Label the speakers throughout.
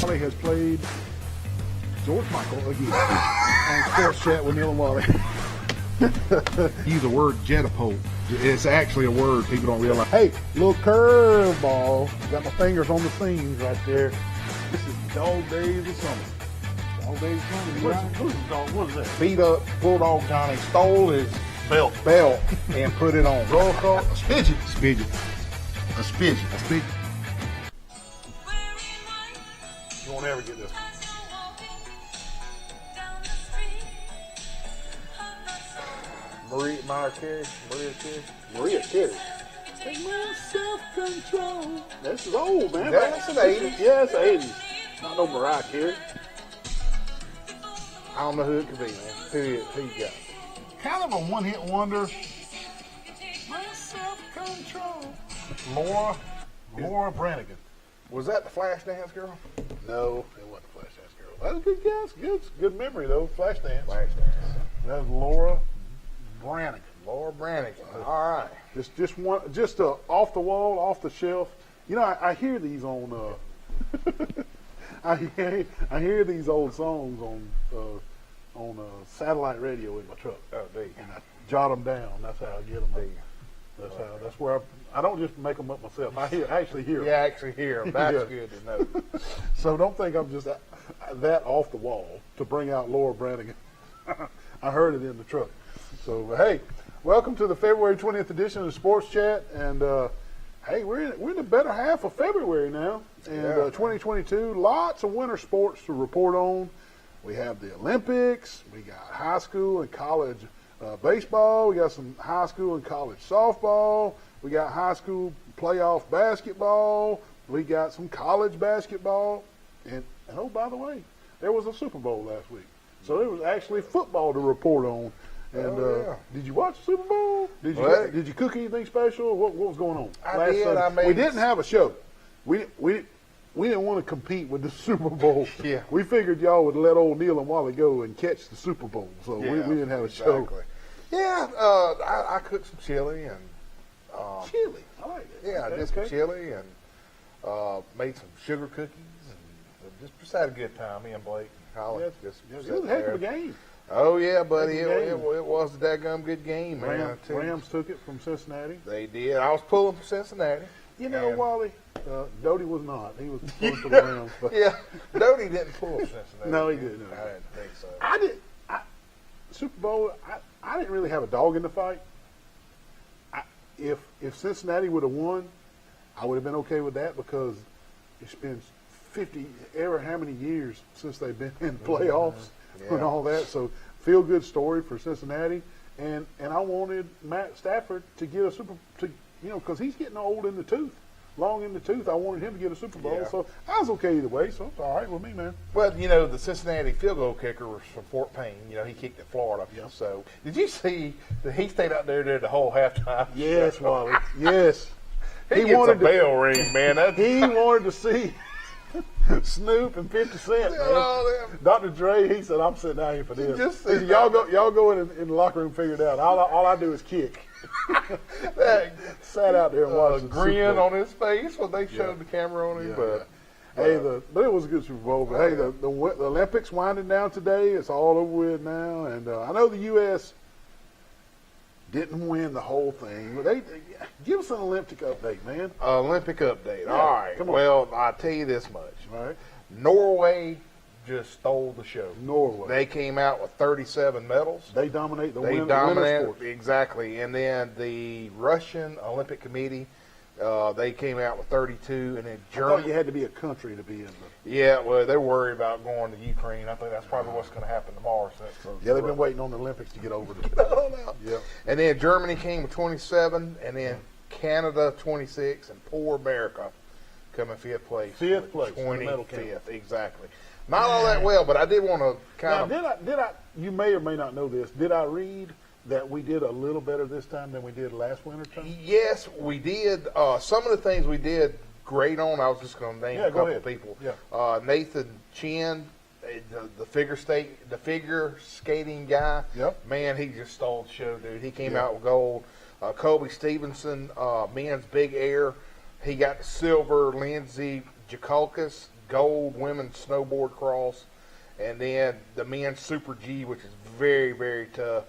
Speaker 1: Wally has played George Michael again on Sports Chat with Neal and Wally.
Speaker 2: Use the word jetapult. It's actually a word people don't realize.
Speaker 1: Hey, little curveball. Got my fingers on the seams right there. This is Dog Days of Summer. Dog Days of Summer.
Speaker 3: What is that?
Speaker 1: Beat up Bulldog Johnny stole his
Speaker 3: Belt.
Speaker 1: and put it on. Roll call.
Speaker 3: Spidget.
Speaker 2: Spidget.
Speaker 3: A spidget.
Speaker 2: A spidget.
Speaker 1: You won't ever get this one. Maria Carey. Take my self-control. This is old, man.
Speaker 3: That's an 80s.
Speaker 1: Yeah, it's the 80s. Not no Mariah Carey. I don't know who it could be, man. Who you got?
Speaker 3: Kind of a one-hit wonder.
Speaker 1: My self-control.
Speaker 3: Laura Branigan.
Speaker 1: Was that the Flashdance girl? No, it wasn't the Flashdance girl. That was a good guess. Good memory, though. Flashdance.
Speaker 3: That was Laura Branigan.
Speaker 1: Laura Branigan. All right. Just off the wall, off the shelf. You know, I hear these on. I hear these old songs on satellite radio in my truck.
Speaker 3: Oh, there you
Speaker 1: And I jot them down. That's how I get them. That's where I don't just make them up myself. I actually hear them.
Speaker 3: Yeah, I actually hear them. That's
Speaker 1: Yeah.
Speaker 3: good to know.
Speaker 1: So don't think I'm just that off the wall to bring out Laura Branigan. I heard it in the truck. So hey, welcome to the February 20th edition of Sports Chat, and hey, we're in the better half of February now, and 2022. Lots of winter sports to report on. We have the Olympics. We got high school and college baseball. We got some high school and college softball. We got high school playoff basketball. We got some college basketball. And oh, by the way, there was a Super Bowl last week. So there was actually football to report on. And did you watch the Super Bowl? Did you cook anything special? What was going on?
Speaker 3: I did.
Speaker 1: We didn't have a show. We didn't want to compete with the Super Bowl.
Speaker 3: Yeah.
Speaker 1: We figured y'all would let old Neal and Wally go and catch the Super Bowl. So we didn't have a show.
Speaker 3: Yeah, I cooked some chili and
Speaker 1: Chili. I like it.
Speaker 3: yeah, I did some chili and made some sugar cookies and just had a good time. Me and Blake and Holly
Speaker 1: It
Speaker 3: just
Speaker 1: was
Speaker 3: sat
Speaker 1: a heck
Speaker 3: there.
Speaker 1: of a game.
Speaker 3: Oh yeah, buddy,
Speaker 1: Heck of a
Speaker 3: it
Speaker 1: game.
Speaker 3: was a daggum good game, man. I tell you.
Speaker 1: Rams took it from Cincinnati.
Speaker 3: They did. I was pulling for Cincinnati.
Speaker 1: You know,
Speaker 3: And-
Speaker 1: Wally, Doty was not. He was pulling for the Rams. But
Speaker 3: Yeah, Doty didn't pull for Cincinnati.
Speaker 1: No, he didn't.
Speaker 3: I didn't think so.
Speaker 1: Super Bowl, I didn't really have a dog in the fight. If Cincinnati would have won, I would have been okay with that because it's been 50, ever how many years since they've been in playoffs and all that. So feel good story for Cincinnati, and I wanted Matt Stafford to get a because he's getting old in the tooth. Long in the tooth. I wanted him to get a Super Bowl,
Speaker 3: Yeah.
Speaker 1: so I was okay either way. So it's all right with me, man.
Speaker 3: Well, you know, the Cincinnati field goal kicker was from Fort Payne. You know, he kicked at Florida.
Speaker 1: Yeah.
Speaker 3: So, did you see that he stayed out there the whole halftime?
Speaker 1: Yes, Wally. Yes.
Speaker 3: He gets
Speaker 1: wanted
Speaker 3: a bell ring, man.
Speaker 1: He wanted to see Snoop and 50 Cent, man.
Speaker 3: Oh,
Speaker 1: Dr. Dre, he said, I'm sitting out here for this.
Speaker 3: just
Speaker 1: He said,
Speaker 3: sit
Speaker 1: y'all go in the locker room and figure it out. All I do is kick.
Speaker 3: that
Speaker 1: Sat out there and watched the Super
Speaker 3: grin
Speaker 1: Bowl.
Speaker 3: on his face when they showed the camera on him.
Speaker 1: Yeah,
Speaker 3: But
Speaker 1: but it was a good Super Bowl. But hey, the Olympics winding down today. It's all over with now. And I know the U.S. didn't win the whole thing. But they give us an Olympic update, man.
Speaker 3: Olympic update.
Speaker 1: Yeah,
Speaker 3: All right.
Speaker 1: come on.
Speaker 3: Well, I'll tell you this much.
Speaker 1: All right.
Speaker 3: Norway just stole the show.
Speaker 1: Norway.
Speaker 3: They came out with 37 medals.
Speaker 1: They dominate the
Speaker 3: They
Speaker 1: winter
Speaker 3: dominated
Speaker 1: sports.
Speaker 3: exactly, and then the Russian Olympic Committee, they came out with 32, and then
Speaker 1: I thought
Speaker 3: Germany.
Speaker 1: you had to be a country to be in the.
Speaker 3: Yeah, well, they're worried about going to Ukraine. I think that's probably what's going to happen tomorrow.
Speaker 1: Yeah, they've been waiting on the Olympics to get over this. Yeah.
Speaker 3: And then Germany came with 27, and then Canada 26, and poor America come in fifth place.
Speaker 1: Fifth place in the medal
Speaker 3: 25th,
Speaker 1: count.
Speaker 3: exactly. Not all that well, but I did want to kind
Speaker 1: Now,
Speaker 3: of.
Speaker 1: did I? You may or may not know this. Did I read that we did a little better this time than we did last winter time?
Speaker 3: Yes, we did. Some of the things we did great on. I was just going to name
Speaker 1: Yeah,
Speaker 3: a
Speaker 1: go
Speaker 3: couple
Speaker 1: ahead.
Speaker 3: people.
Speaker 1: Yeah.
Speaker 3: Nathan Chin, the figure skating guy.
Speaker 1: Yep.
Speaker 3: Man, he just stole the show, dude. He came
Speaker 1: Yeah.
Speaker 3: out with gold. Kobe Stevenson, men's big air, he got the silver. Lindsey Jakulkas gold women's snowboard cross, and then the men's Super G, which is very, very tough.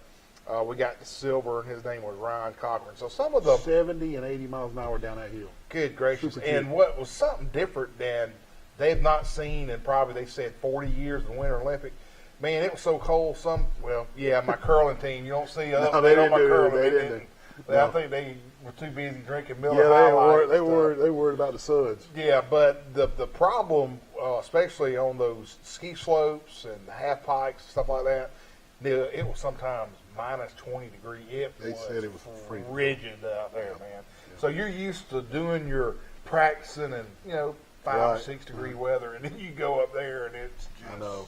Speaker 3: We got the silver, and his name was Ryan Cochran. So some of the
Speaker 1: 70 and 80 miles an hour down that hill.
Speaker 3: good gracious,
Speaker 1: Super
Speaker 3: and
Speaker 1: G.
Speaker 3: what was something different than they've not seen in probably they said 40 years in the Winter Olympic. Man, it was so cold. My curling team. You don't see
Speaker 1: No,
Speaker 3: update
Speaker 1: they
Speaker 3: on
Speaker 1: didn't
Speaker 3: my
Speaker 1: do it.
Speaker 3: curling.
Speaker 1: They
Speaker 3: They
Speaker 1: didn't.
Speaker 3: didn't.
Speaker 1: No.
Speaker 3: I think they were too busy drinking Miller
Speaker 1: Yeah,
Speaker 3: High Life and
Speaker 1: they
Speaker 3: stuff.
Speaker 1: worried about the suds.
Speaker 3: Yeah, but the problem, especially on those ski slopes and the half pikes, stuff like that, it was sometimes minus 20 degree.
Speaker 1: They said it was freezing.
Speaker 3: rigid out there, man. So you're used to doing your practicing and 5 or
Speaker 1: Right.
Speaker 3: 6 degree weather, and then you go up there and it's just
Speaker 1: I know.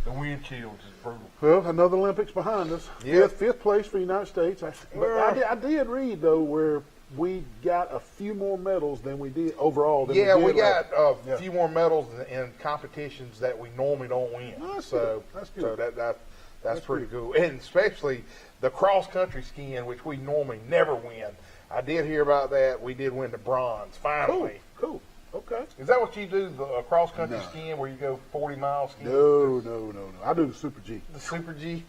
Speaker 3: the wind chill is brutal.
Speaker 1: Well, another Olympics behind us.
Speaker 3: Yeah.
Speaker 1: Fifth place for the United States. I did read, though, where we got a few more medals than we did overall. Than
Speaker 3: Yeah,
Speaker 1: we
Speaker 3: we
Speaker 1: did
Speaker 3: got
Speaker 1: last-
Speaker 3: a few more medals in competitions that we normally don't win.
Speaker 1: Oh, that's
Speaker 3: so
Speaker 1: good. That's good.
Speaker 3: So that's pretty cool. And especially the cross country skiing, which we normally never win. I did hear about that. We did win the bronze finally.
Speaker 1: Cool. Okay.
Speaker 3: Is that what you do, the cross country
Speaker 1: No.
Speaker 3: skiing, where you go 40 miles skiing?
Speaker 1: No. I do the Super G.
Speaker 3: The Super G.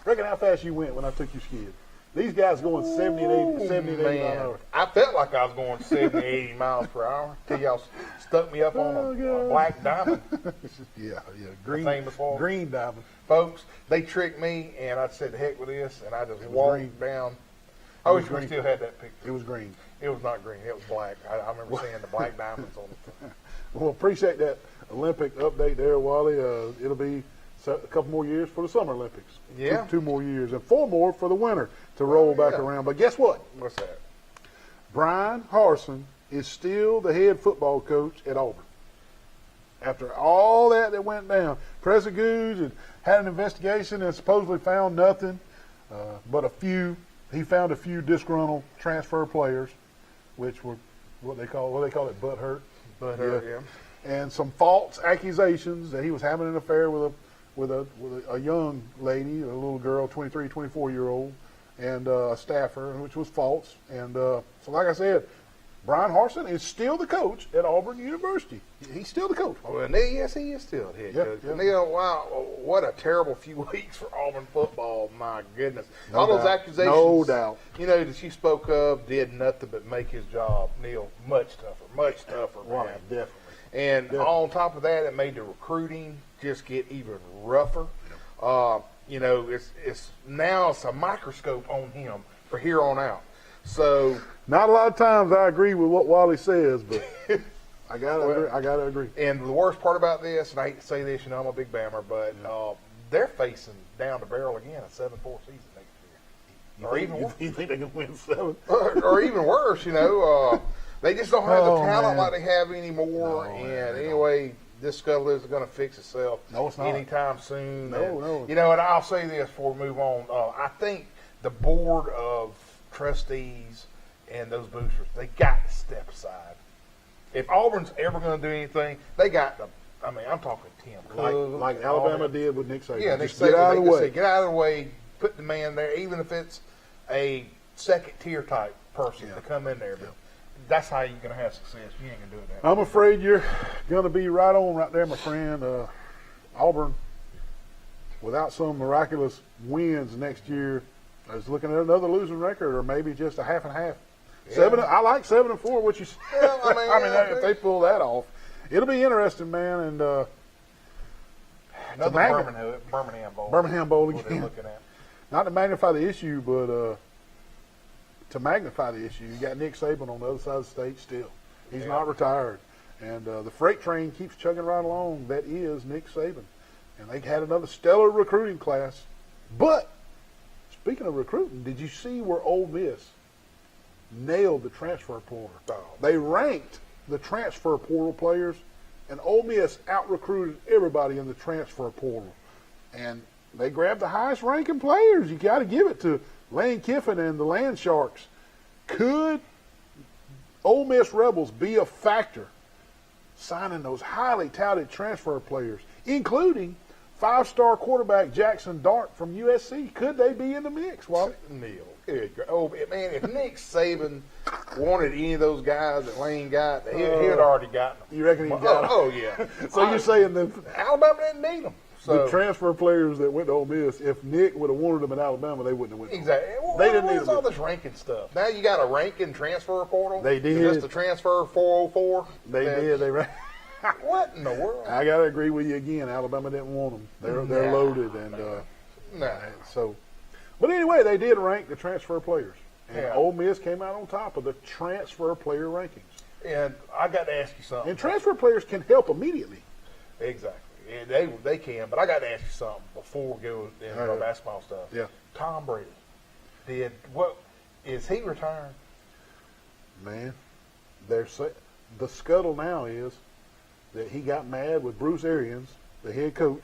Speaker 1: Reckon how fast you went when I took you skiing. These guys going 70 and 80 miles an
Speaker 3: Man,
Speaker 1: hour.
Speaker 3: I felt like I was going 70, 80 miles per hour till y'all stuck me up on
Speaker 1: Oh,
Speaker 3: a
Speaker 1: God.
Speaker 3: black diamond.
Speaker 1: Yeah. Green,
Speaker 3: famous one.
Speaker 1: green diamond.
Speaker 3: Folks, they tricked me, and I said, the heck with this, and I just
Speaker 1: It was
Speaker 3: walked
Speaker 1: green.
Speaker 3: down. I
Speaker 1: was
Speaker 3: wish we
Speaker 1: green.
Speaker 3: still had that picture.
Speaker 1: It was green.
Speaker 3: It was not green. It was black. I remember seeing the black diamonds on it.
Speaker 1: Well, appreciate that Olympic update there, Wally. It'll be a couple more years for the Summer Olympics.
Speaker 3: Yeah.
Speaker 1: Two more years, and 4 more for the winter to roll back
Speaker 3: yeah.
Speaker 1: around. But guess what?
Speaker 3: What's that?
Speaker 1: Brian Harsin is still the head football coach at Auburn. After all that went down, President Goose had an investigation and supposedly found nothing but he found a few disgruntled transfer players, which were what they call it, butthurt.
Speaker 3: But yeah.
Speaker 1: And some false accusations that he was having an affair with a young lady, a little girl, 23, 24-year-old, and a staffer, which was false. And so, like I said, Brian Harsin is still the coach at Auburn University. He's still the coach.
Speaker 3: Well, yes, he is still the head coach.
Speaker 1: yeah.
Speaker 3: Neal, wow, what a terrible few weeks for Auburn football. My goodness.
Speaker 1: No
Speaker 3: All those
Speaker 1: doubt.
Speaker 3: accusations,
Speaker 1: No doubt.
Speaker 3: that you spoke of did nothing but make his job, Neal, much tougher, man.
Speaker 1: Right, definitely.
Speaker 3: And on top of that, it made the recruiting just get even rougher. It's a microscope on him for here on out. So
Speaker 1: Not a lot of times I agree with what Wally says, but I gotta agree.
Speaker 3: And the worst part about this, and I hate to say this, I'm a big Bammer, but they're facing down the barrel again a 7-4 season next year. Or even worse.
Speaker 1: You think they can win 7?
Speaker 3: or even worse, they just don't have the talent
Speaker 1: man.
Speaker 3: like they have anymore. Anyway, this scuttle isn't going to fix itself
Speaker 1: No, it's not.
Speaker 3: anytime soon.
Speaker 1: No.
Speaker 3: And I'll say this before we move on. I think the board of trustees and those boosters, they got to step aside. If Auburn's ever going to do anything, they got to. I'm talking Tim Cook,
Speaker 1: Like
Speaker 3: and all
Speaker 1: Alabama
Speaker 3: that.
Speaker 1: did with Nick Saban.
Speaker 3: Yeah,
Speaker 1: just
Speaker 3: they
Speaker 1: get out of the way.
Speaker 3: Get out of the way. Put the man there, even if it's a second tier type person to come in there. But that's how you're going to have success. You ain't going to do it that.
Speaker 1: I'm afraid you're going to be right on right there, my friend. Auburn, without some miraculous wins next year, is looking at another losing record, or maybe just a half and half.
Speaker 3: Yeah.
Speaker 1: I like 7-4. What you said.
Speaker 3: Well, I mean,
Speaker 1: if they pull that off, it'll be interesting, man. And
Speaker 3: Another Birmingham Bowl.
Speaker 1: Birmingham Bowl
Speaker 3: What they're
Speaker 1: again.
Speaker 3: looking at.
Speaker 1: Not to magnify the issue, but to magnify the issue, you got Nick Saban on the other side of the state still. He's not retired. And the freight train keeps chugging right along. That is Nick Saban. And they had another stellar recruiting class. But, speaking of recruiting, did you see where Ole Miss nailed the transfer portal? They ranked the transfer portal players, and Ole Miss out-recruited everybody in the transfer portal. And they grabbed the highest-ranking players. You got to give it to Lane Kiffin and the Land Sharks. Could Ole Miss Rebels be a factor signing those highly touted transfer players, including 5-star quarterback Jackson Dart from USC. Could they be in the mix, Wally?
Speaker 3: Neal. Oh, man, if Nick Saban wanted any of those guys that Lane got, he had already gotten them.
Speaker 1: You reckon he got them?
Speaker 3: Oh, yeah.
Speaker 1: So you're saying that
Speaker 3: Alabama didn't need them. So,
Speaker 1: the transfer players that went to Ole Miss, if Nick would have wanted them in Alabama, they wouldn't have went.
Speaker 3: Exactly. Well,
Speaker 1: they didn't need
Speaker 3: all this ranking stuff. Now you got a ranking transfer portal.
Speaker 1: They did.
Speaker 3: Just the transfer 404.
Speaker 1: They did. They ran.
Speaker 3: What in the world?
Speaker 1: I gotta agree with you again. Alabama didn't want them. They're loaded
Speaker 3: Nah.
Speaker 1: So, but anyway, they did rank the transfer players, and
Speaker 3: Yeah.
Speaker 1: Ole Miss came out on top of the transfer player rankings.
Speaker 3: And I got to ask you something.
Speaker 1: And transfer players can help immediately.
Speaker 3: Exactly. And they can, but I got to ask you something before we go into our basketball stuff.
Speaker 1: Yeah.
Speaker 3: Tom Brady is he retiring?
Speaker 1: Man, the scuttle now is that he got mad with Bruce Arians, the head coach,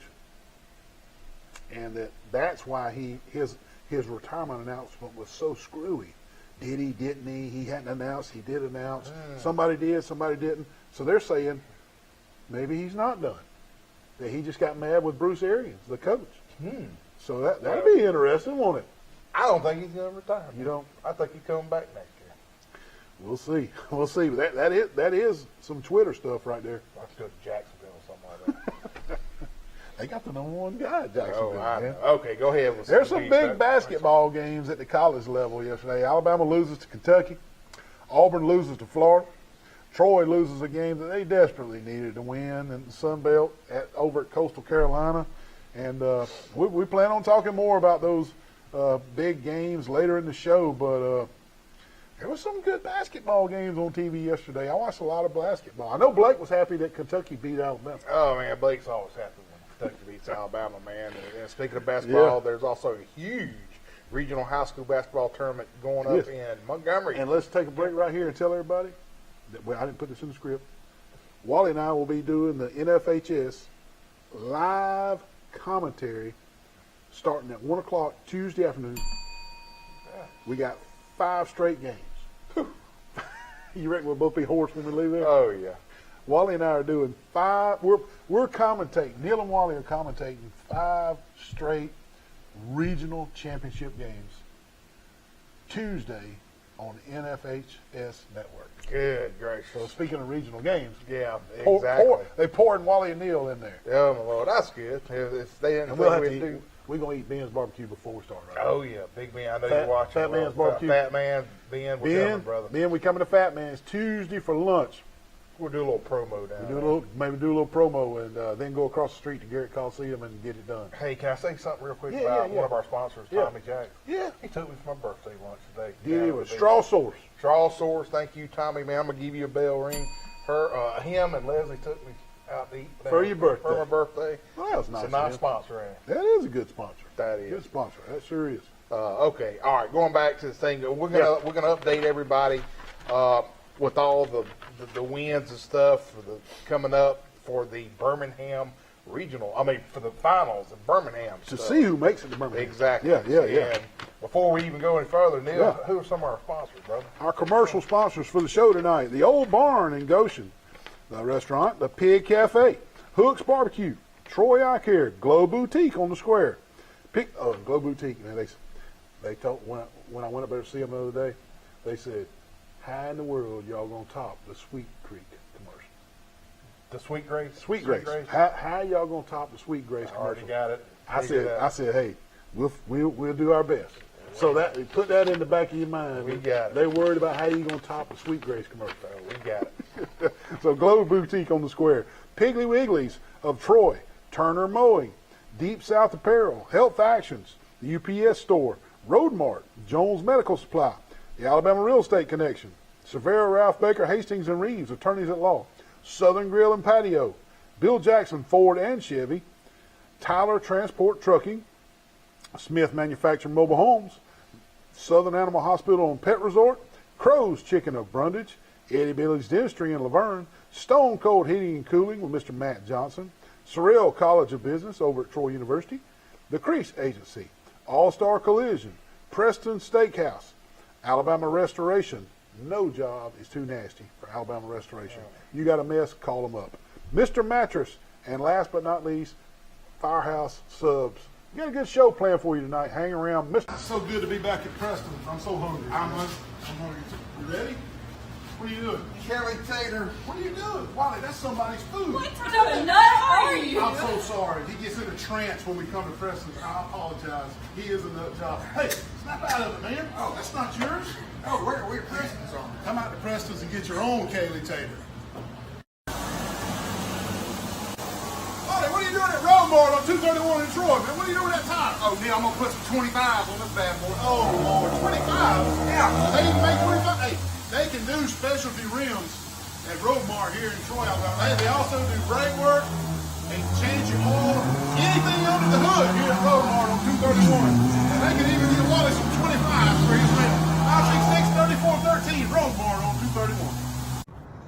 Speaker 1: and that's why his retirement announcement was so screwy. Did he? Didn't he? He hadn't announced. He did announce. Somebody did. Somebody didn't. So they're saying maybe he's not done. That he just got mad with Bruce Arians, the coach. So that'd be interesting, won't it?
Speaker 3: I don't think he's going to retire.
Speaker 1: You don't?
Speaker 3: I think he's coming back next year.
Speaker 1: We'll see. We'll see. But that is some Twitter stuff right there.
Speaker 3: Let's go to Jacksonville or something like that.
Speaker 1: They got the #1 guy, Jacksonville. Man.
Speaker 3: Okay, go ahead.
Speaker 1: There's some big basketball games at the college level yesterday. Alabama loses to Kentucky. Auburn loses to Florida. Troy loses a game that they desperately needed to win in the Sun Belt over at Coastal Carolina. And we plan on talking more about those big games later in the show. But there was some good basketball games on TV yesterday. I watched a lot of basketball. I know Blake was happy that Kentucky beat Alabama.
Speaker 3: Oh, man, Blake's always happy when Kentucky beats Alabama, man. And speaking of basketball, there's also a huge regional high school basketball tournament going up in Montgomery.
Speaker 1: And let's take a break right here and tell everybody that I didn't put this in the script. Wally and I will be doing the NFHS live commentary starting at 1 o'clock Tuesday afternoon. We got 5 straight games. You reckon we'll both be hoarse when we leave there?
Speaker 3: Oh, yeah.
Speaker 1: Wally and I are doing 5. We're commentating. Neal and Wally are commentating 5 straight regional championship games Tuesday on NFHS Network.
Speaker 3: Good gracious.
Speaker 1: So speaking of regional games,
Speaker 3: Yeah, exactly.
Speaker 1: they pouring Wally and Neal in there.
Speaker 3: Oh, my Lord, that's good. If they didn't
Speaker 1: And we'll have to
Speaker 3: do.
Speaker 1: we're going to eat Ben's barbecue before we start, right?
Speaker 3: Oh, yeah, Big Ben. I know
Speaker 1: Fat-
Speaker 3: you're watching.
Speaker 1: Fat Man's barbecue.
Speaker 3: Fat Man, Ben, we're coming, brother.
Speaker 1: Ben, we coming to Fat Man's Tuesday for lunch.
Speaker 3: We'll do a little promo down
Speaker 1: Do
Speaker 3: there.
Speaker 1: maybe do a little promo and then go across the street to Garrett Coliseum and get it done.
Speaker 3: Hey, can I say something real quick
Speaker 1: Yeah,
Speaker 3: about
Speaker 1: yeah.
Speaker 3: one of our sponsors,
Speaker 1: Yeah.
Speaker 3: Tommy Jack?
Speaker 1: Yeah.
Speaker 3: He took me for my birthday lunch today.
Speaker 1: Did it
Speaker 3: Down
Speaker 1: with
Speaker 3: at the
Speaker 1: straw source.
Speaker 3: Straw Source, thank you, Tommy, man. I'm going to give you a bell ring. Him and Leslie took me out to eat.
Speaker 1: For your birthday.
Speaker 3: For my birthday.
Speaker 1: Well, that was nice.
Speaker 3: It's a nice
Speaker 1: of
Speaker 3: sponsor, ain't it?
Speaker 1: That is a good sponsor.
Speaker 3: That is.
Speaker 1: Good sponsor. That sure is.
Speaker 3: Okay, all right. Going back to the thing, we're gonna update everybody with all the wins and stuff coming up for the Birmingham regional. I mean, for the finals in Birmingham.
Speaker 1: To
Speaker 3: stuff.
Speaker 1: see who makes it to Birmingham.
Speaker 3: Exactly.
Speaker 1: Yeah.
Speaker 3: And before we even go any further, Neil,
Speaker 1: Yeah.
Speaker 3: who are some of our sponsors, brother?
Speaker 1: Our commercial sponsors for the show tonight: the Old Barn in Goshen, the restaurant, the Pig Cafe, Hook's Barbecue, Troy Eye Care, Glow Boutique on the Square. Glow Boutique. Man, they told when I went up there to see them the other day, they said, "How in the world y'all gonna top the Sweet Creek commercial?"
Speaker 3: The Sweet Grace.
Speaker 1: Sweet Grace. How y'all gonna top the Sweet Grace
Speaker 3: I already
Speaker 1: commercial?
Speaker 3: got it.
Speaker 1: I said, hey, we'll do our best. So that put that in the back of your mind.
Speaker 3: We got it.
Speaker 1: They worried about how you gonna top the Sweet Grace commercial.
Speaker 3: We got it.
Speaker 1: So Glow Boutique on the Square, Piggly Wigglies of Troy, Turner Mowing, Deep South Apparel, Health Actions, the UPS Store, Road Mart, Jones Medical Supply, the Alabama Real Estate Connection, Severo, Ralph Baker, Hastings and Reeves, attorneys at law, Southern Grill and Patio, Bill Jackson Ford and Chevy, Tyler Transport Trucking, Smith Manufacturing Mobile Homes, Southern Animal Hospital and Pet Resort, Crow's Chicken of Brundage, Eddie Billy's Dentistry in Laverne, Stone Cold Heating and Cooling with Mr. Matt Johnson, Sorrell College of Business over at Troy University, the Crease Agency, All-Star Collision, Preston Steakhouse, Alabama Restoration. No job is too nasty for Alabama Restoration. You got a mess, call them up. Mr. Mattress, and last but not least, Firehouse Subs. We got a good show planned for you tonight. Hang around.
Speaker 2: It's so good to be back at Preston. I'm so hungry. I'm hungry too. You ready? What are you doing?
Speaker 3: Kelly Tater.
Speaker 2: What are you doing? Wally, that's somebody's food.
Speaker 4: What kind of nut are you?
Speaker 2: I'm so sorry. He gets in a trance when we come to Preston. I apologize. He is a nut job. Hey, snap out of it, man. Oh, that's not yours. Oh, we're Preston's on. Come out to Preston's and get your own Kaylee Tater. Wally, what are you doing at Roadmart on 231 in Troy, man? What are you doing at that time?
Speaker 3: Oh, Neal, I'm gonna put some 25s on this bad boy.
Speaker 2: Oh, Lord, 25?
Speaker 3: Yeah.
Speaker 2: They even make 25? Hey, they can do specialty rims at Roadmart here in Troy, Alabama. Hey, they also do brake work and change your oil, anything under the hood here at Roadmart on 231. And they can even get Wally some 25s for his rim. 566-3413, Roadmart on 231.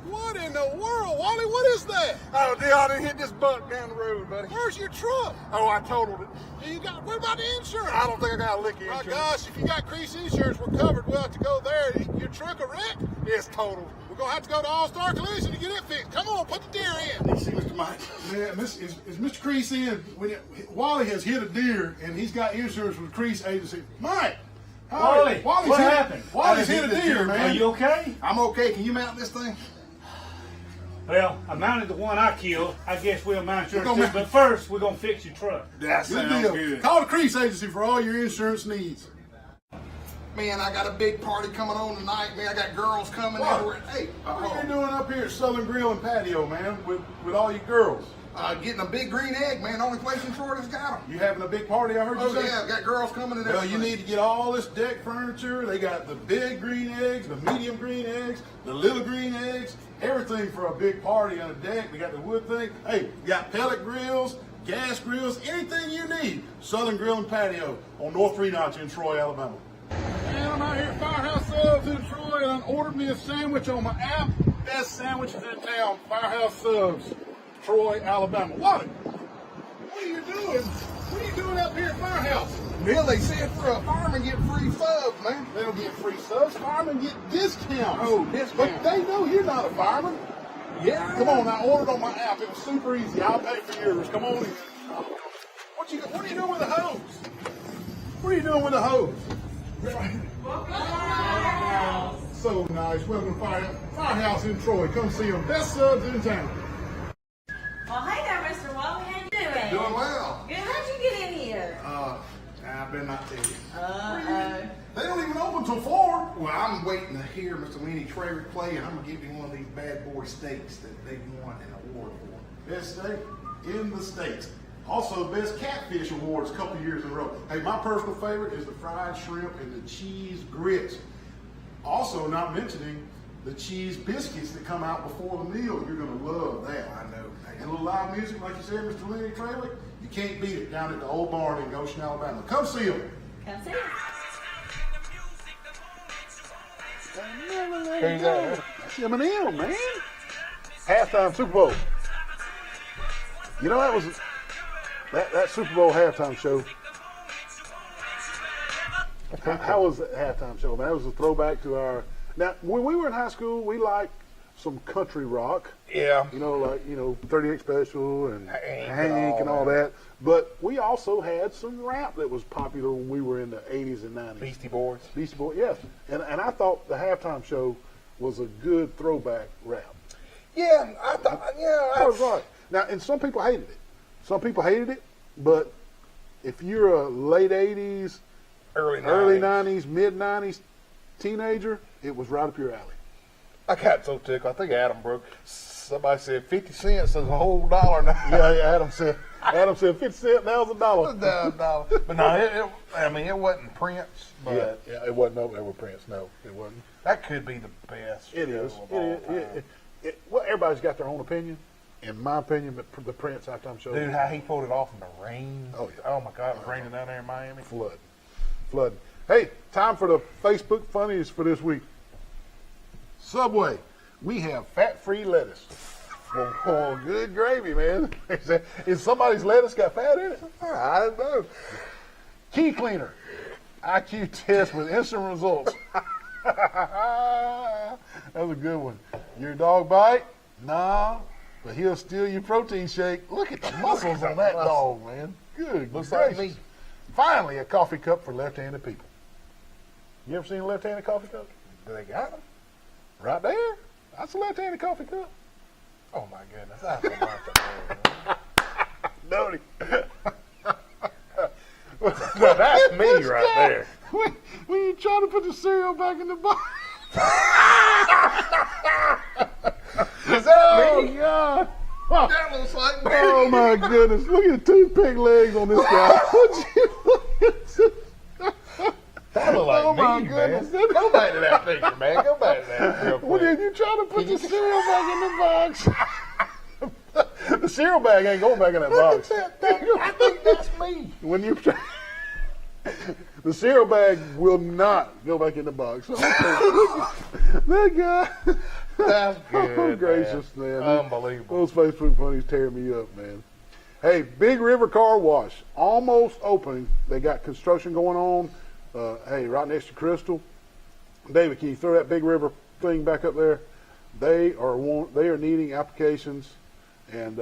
Speaker 2: What in the world, Wally? What is that?
Speaker 3: Oh, Neal, I done hit this buck down the road, buddy.
Speaker 2: Where's your truck?
Speaker 3: Oh, I totaled it.
Speaker 2: What about the insurance?
Speaker 3: I don't think I got a lick of
Speaker 2: My
Speaker 3: insurance.
Speaker 2: gosh, if you got Crease Insurance, we're covered. We'll have to go there. Your truck a wreck?
Speaker 3: It's totaled.
Speaker 2: We're going to have to go to All-Star Collision to get it fixed. Come on, put the deer in.
Speaker 3: You see Mr. Mike?
Speaker 2: Man, is Mr. Crease in? Wally has hit a deer, and he's got insurance with Crease Agency. Mike!
Speaker 5: Wally, what happened?
Speaker 2: Wally's hit a deer, man.
Speaker 5: Are you okay?
Speaker 3: I'm okay. Can you mount this thing?
Speaker 5: Well, I mounted the one I killed. I guess we'll mount yours
Speaker 2: We're
Speaker 5: too.
Speaker 2: gonna
Speaker 5: But first, we're going to fix your truck.
Speaker 3: That
Speaker 2: Good deal. Call the Crease Agency for all your insurance needs.
Speaker 3: Man, I got a big party coming on tonight, man. I got girls coming everywhere. Hey,
Speaker 2: What are you doing up here at Southern Grill and Patio, man, with all your girls?
Speaker 3: getting a big green egg, man. The only place in Florida that's got them.
Speaker 2: You having a big party, I heard you
Speaker 3: Oh,
Speaker 2: say?
Speaker 3: yeah, I've got girls coming and
Speaker 2: Well,
Speaker 3: everything.
Speaker 2: you need to get all this deck furniture. They got the big green eggs, the medium green eggs, the little green eggs, everything for a big party on a deck. They got the wood thing. Hey, you got pellet grills, gas grills, anything you need. Southern Grill and Patio on North 3 Notch in Troy, Alabama. Man, I'm out here at Firehouse Subs in Troy, and I ordered me a sandwich on my app. Best sandwiches in town, Firehouse Subs, Troy, Alabama. What are you doing? What are you doing up here at Firehouse?
Speaker 3: Neal, they said for a fireman get free subs, man.
Speaker 2: They don't get free subs. Firemen get discounts.
Speaker 3: Oh, discounts.
Speaker 2: But they know you're not a fireman.
Speaker 3: Yeah.
Speaker 2: Come on, I ordered on my app. It was super easy. I'll pay for yours. Come on in. What are you doing with the hose? What are you doing with the hose? So nice. Welcome to Firehouse in Troy. Come see them. Best subs in town.
Speaker 4: Well, hey there, Mr. Wally. How you doing?
Speaker 3: Doing well.
Speaker 4: Good. How'd you get in here?
Speaker 3: I better not tell you.
Speaker 4: Uh-oh.
Speaker 2: They don't even open till 4.
Speaker 3: Well, I'm waiting to hear Mr. Winnie Traver play, and I'm going to give him one of these bad boy steaks that they won an award for.
Speaker 2: Best steak in the States. Also, best catfish awards a couple years in a row. Hey, my personal favorite is the fried shrimp and the cheese grits. Also, not mentioning the cheese biscuits that come out before the meal. You're going to love that.
Speaker 3: I know.
Speaker 2: And a little live music, like you said, Mr. Lenny Traylor, you can't beat it down at the Old Barn in Goshen, Alabama. Come see them.
Speaker 4: Come see.
Speaker 1: There you go. That's Eminem, man. Halftime Super Bowl. You know, that was that Super Bowl halftime show. How was that halftime show, man? That was a throwback to our. Now, when we were in high school, we liked some country rock.
Speaker 3: Yeah.
Speaker 1: You know, like 38 Special and
Speaker 3: Hank
Speaker 1: and all that. But we also had some rap that was popular when we were in the 80s and 90s.
Speaker 3: Beastie Boys.
Speaker 1: Beastie Boys, yes. And I thought the halftime show was a good throwback rap.
Speaker 3: Yeah, I thought,
Speaker 1: That was right. Now, and some people hated it. Some people hated it, but if you're a late 80s,
Speaker 3: early 90s.
Speaker 1: early 90s, mid 90s teenager, it was right up your alley.
Speaker 3: I got so tickled. I think Adam broke. Somebody said 50 cents is a whole dollar now.
Speaker 1: Yeah, Adam said 50 cents, now it's $1.
Speaker 3: $1. But no, it wasn't Prince. But
Speaker 1: Yeah, it wasn't over Prince. No, it wasn't.
Speaker 3: that could be the best.
Speaker 1: It
Speaker 3: show
Speaker 1: is.
Speaker 3: of all time.
Speaker 1: Well, everybody's got their own opinion. In my opinion, the Prince halftime show.
Speaker 3: Dude, how he pulled it off in the rain.
Speaker 1: Oh, yeah.
Speaker 3: Oh, my God. It was raining down there in Miami.
Speaker 1: Flood. Hey, time for the Facebook funnies for this week. Subway, we have fat-free lettuce. Oh, good gravy, man. Is somebody's lettuce got fat in it?
Speaker 3: I don't know.
Speaker 1: Key cleaner, IQ test with instant results. That was a good one. Your dog bite? Nah. but he'll steal your protein shake. Look at the muscles on that dog, man. Good.
Speaker 3: Looks like
Speaker 1: gracious.
Speaker 3: me.
Speaker 1: Finally, a coffee cup for left-handed people. You ever seen a left-handed coffee cup?
Speaker 3: Do they got them?
Speaker 1: Right there. That's a left-handed coffee cup.
Speaker 3: Oh my goodness! I don't like that.
Speaker 1: Nody.
Speaker 3: Now, that's me right there.
Speaker 1: When you try to put the cereal back in the box.
Speaker 3: Is that me?
Speaker 1: God.
Speaker 3: That looks like me.
Speaker 1: Oh my goodness! Look at the toothpick legs on this guy.
Speaker 3: That look like
Speaker 1: Oh, my
Speaker 3: me,
Speaker 1: goodness.
Speaker 3: man. Go back to that picture, man. Go back to that real
Speaker 1: When
Speaker 3: quick.
Speaker 1: you try to put the cereal back in the box, the cereal bag ain't going back in that box.
Speaker 3: I think that's me.
Speaker 1: When you try, the cereal bag will not go back in the box. That guy.
Speaker 3: That's good.
Speaker 1: Oh, gracious, man.
Speaker 3: Unbelievable.
Speaker 1: Those Facebook funnies tear me up, man. Hey, Big River Car Wash, almost opening. They got construction going on. Hey, right next to Crystal. David, can you throw that Big River thing back up there? They are needing applications, and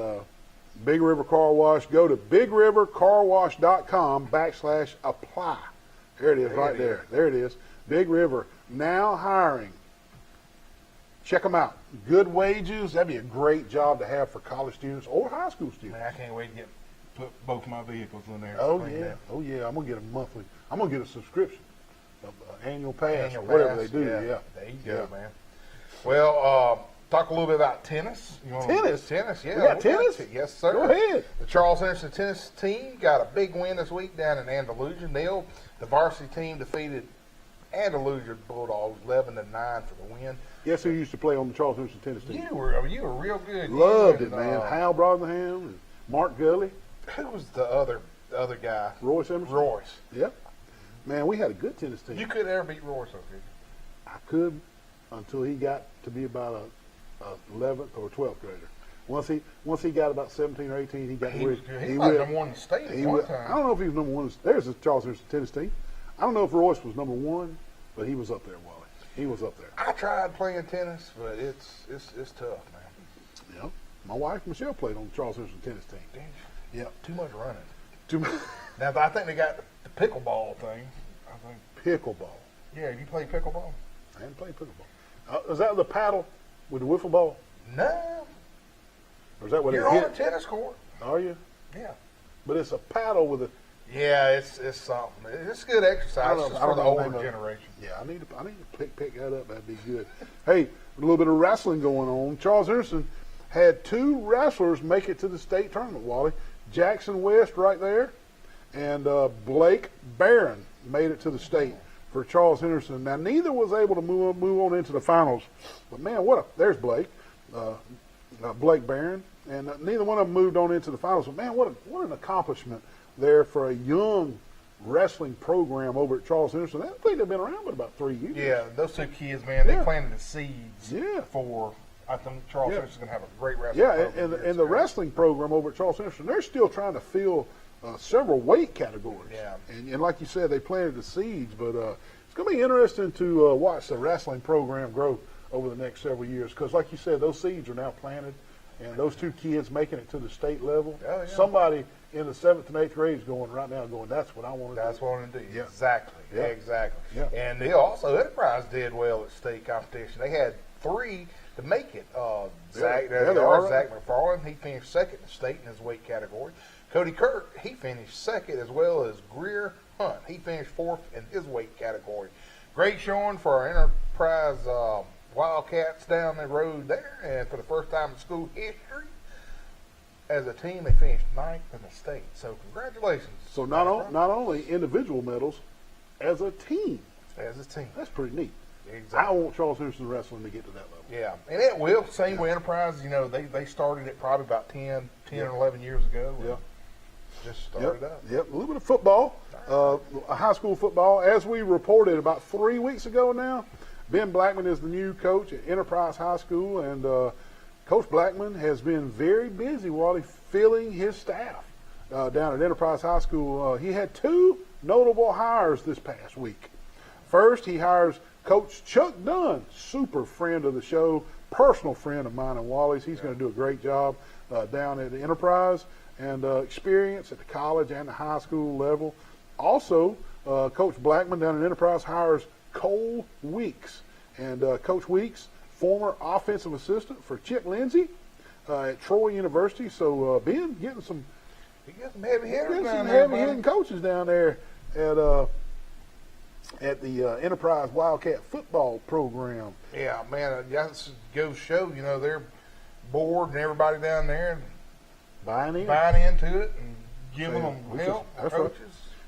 Speaker 1: Big River Car Wash. Go to bigrivercarwash.com/apply. There it is, right there. There it is. Big River now hiring. Check them out. Good wages. That'd be a great job to have for college students or high school students.
Speaker 3: Man, I can't wait to put both my vehicles in there.
Speaker 1: Oh
Speaker 3: Clean
Speaker 1: yeah,
Speaker 3: that.
Speaker 1: oh yeah. I'm gonna get a monthly. I'm gonna get a subscription, annual pass,
Speaker 3: Annual
Speaker 1: or whatever
Speaker 3: pass,
Speaker 1: they do. Yeah,
Speaker 3: There you go, man. Well, talk a little bit about tennis. You want
Speaker 1: Tennis?
Speaker 3: Tennis, yeah.
Speaker 1: We got
Speaker 3: we
Speaker 1: tennis?
Speaker 3: Yes, sir.
Speaker 1: Go ahead.
Speaker 3: The Charles Henderson tennis team got a big win this week down in Andalusia. Neal, the varsity team, defeated Andalusia Bulldogs 11-9 for the win.
Speaker 1: Guess who used to play on the Charles Henderson tennis team?
Speaker 3: You were real good.
Speaker 1: Loved
Speaker 3: You
Speaker 1: it,
Speaker 3: and,
Speaker 1: man. Hal Brotherham and Mark Gully,
Speaker 3: Who was the other guy?
Speaker 1: Royce Emerson.
Speaker 3: Royce.
Speaker 1: Yep. Man, we had a good tennis team.
Speaker 3: You couldn't ever beat Royce, okay?
Speaker 1: I could until he got to be about a 11th or 12th grader. Once he got about 17 or 18, he got
Speaker 3: He
Speaker 1: where
Speaker 3: was good. He was number one in the state at one time.
Speaker 1: I don't know if he was number one. There's the Charles Henderson tennis team. I don't know if Royce was number one, but he was up there, Wally. He was up there.
Speaker 3: I tried playing tennis, but it's tough, man.
Speaker 1: Yeah. My wife Michelle played on the Charles Henderson tennis team. Yeah.
Speaker 3: Too much running.
Speaker 1: Too much
Speaker 3: Now, I think they got the pickleball thing. I think.
Speaker 1: pickleball.
Speaker 3: Yeah, you play pickleball?
Speaker 1: I haven't played pickleball. Is that the paddle with the wiffle ball,
Speaker 3: No.
Speaker 1: or is that what
Speaker 3: You're
Speaker 1: it
Speaker 3: on
Speaker 1: hit?
Speaker 3: a tennis court.
Speaker 1: Are you?
Speaker 3: Yeah.
Speaker 1: But it's a paddle with a.
Speaker 3: Yeah, it's something. It's good exercise. It's for the older
Speaker 1: know.
Speaker 3: generation.
Speaker 1: Yeah, I need to pick that up. That'd be good. Hey, a little bit of wrestling going on. Charles Henderson had two wrestlers make it to the state tournament, Wally. Jackson West right there, and Blake Barron made it to the state for Charles Henderson. Now, neither was able to move on into the finals. But, man, there's Blake, Blake Barron, and neither one of them moved on into the finals. But, man, what an accomplishment there for a young wrestling program over at Charles Henderson. I think they've been around for about 3 years.
Speaker 3: Yeah, those two kids, man, they
Speaker 1: Yeah.
Speaker 3: planted the seeds
Speaker 1: Yeah.
Speaker 3: for. I think Charles
Speaker 1: Yeah.
Speaker 3: Henderson's going to have a great wrestling
Speaker 1: Yeah,
Speaker 3: program.
Speaker 1: and the wrestling program over at Charles Henderson, they're still trying to fill several weight categories.
Speaker 3: Yeah.
Speaker 1: And like you said, they planted the seeds, but it's going to be interesting to watch the wrestling program grow over the next several years because, like you said, those seeds are now planted, and those two kids making it to the state level,
Speaker 3: Oh, yeah.
Speaker 1: somebody in the 7th and 8th grade is going right now going, that's what I want to do.
Speaker 3: That's what I want to do.
Speaker 1: Yeah.
Speaker 3: Exactly.
Speaker 1: Yeah.
Speaker 3: Exactly.
Speaker 1: Yeah.
Speaker 3: And they also Enterprise did well at state competition. They had 3 to make it. Zach,
Speaker 1: Yeah, they are.
Speaker 3: Zach McFarland, he finished second in the state in his weight category. Cody Kirk, he finished second, as well as Greer Hunt. He finished 4th in his weight category. Great showing for our Enterprise Wildcats down the road there, and for the first time in school history, as a team, they finished 9th in the state. So congratulations.
Speaker 1: So not only individual medals, as a team.
Speaker 3: As a team.
Speaker 1: That's pretty neat.
Speaker 3: Exactly.
Speaker 1: I want Charles Henderson wrestling to get to that level.
Speaker 3: Yeah, and it will. Same with Enterprise. You know, they started it probably about 10 or 11 years ago.
Speaker 1: Yeah.
Speaker 3: Just started up.
Speaker 1: Yep, a little bit of football, high school football. As we reported about 3 weeks ago now, Ben Blackman is the new coach at Enterprise High School, and Coach Blackman has been very busy while he's filling his staff down at Enterprise High School. He had 2 notable hires this past week. First, he hires Coach Chuck Dunn, super friend of the show, personal friend of mine and Wally's. He's going to do a great job down at the Enterprise, and experience at the college and the high school level. Also, Coach Blackman down at Enterprise hires Cole Weeks. And Coach Weeks, former offensive assistant for Chip Lindsey at Troy University. So, Ben, getting some
Speaker 3: heavy hitters down there,
Speaker 1: heavy hitting coaches down there at the Enterprise Wildcat football program.
Speaker 3: Yeah, man, that goes to show, they're bored and everybody down there
Speaker 1: Buying
Speaker 3: into it and giving them help,
Speaker 1: that's
Speaker 3: coaches,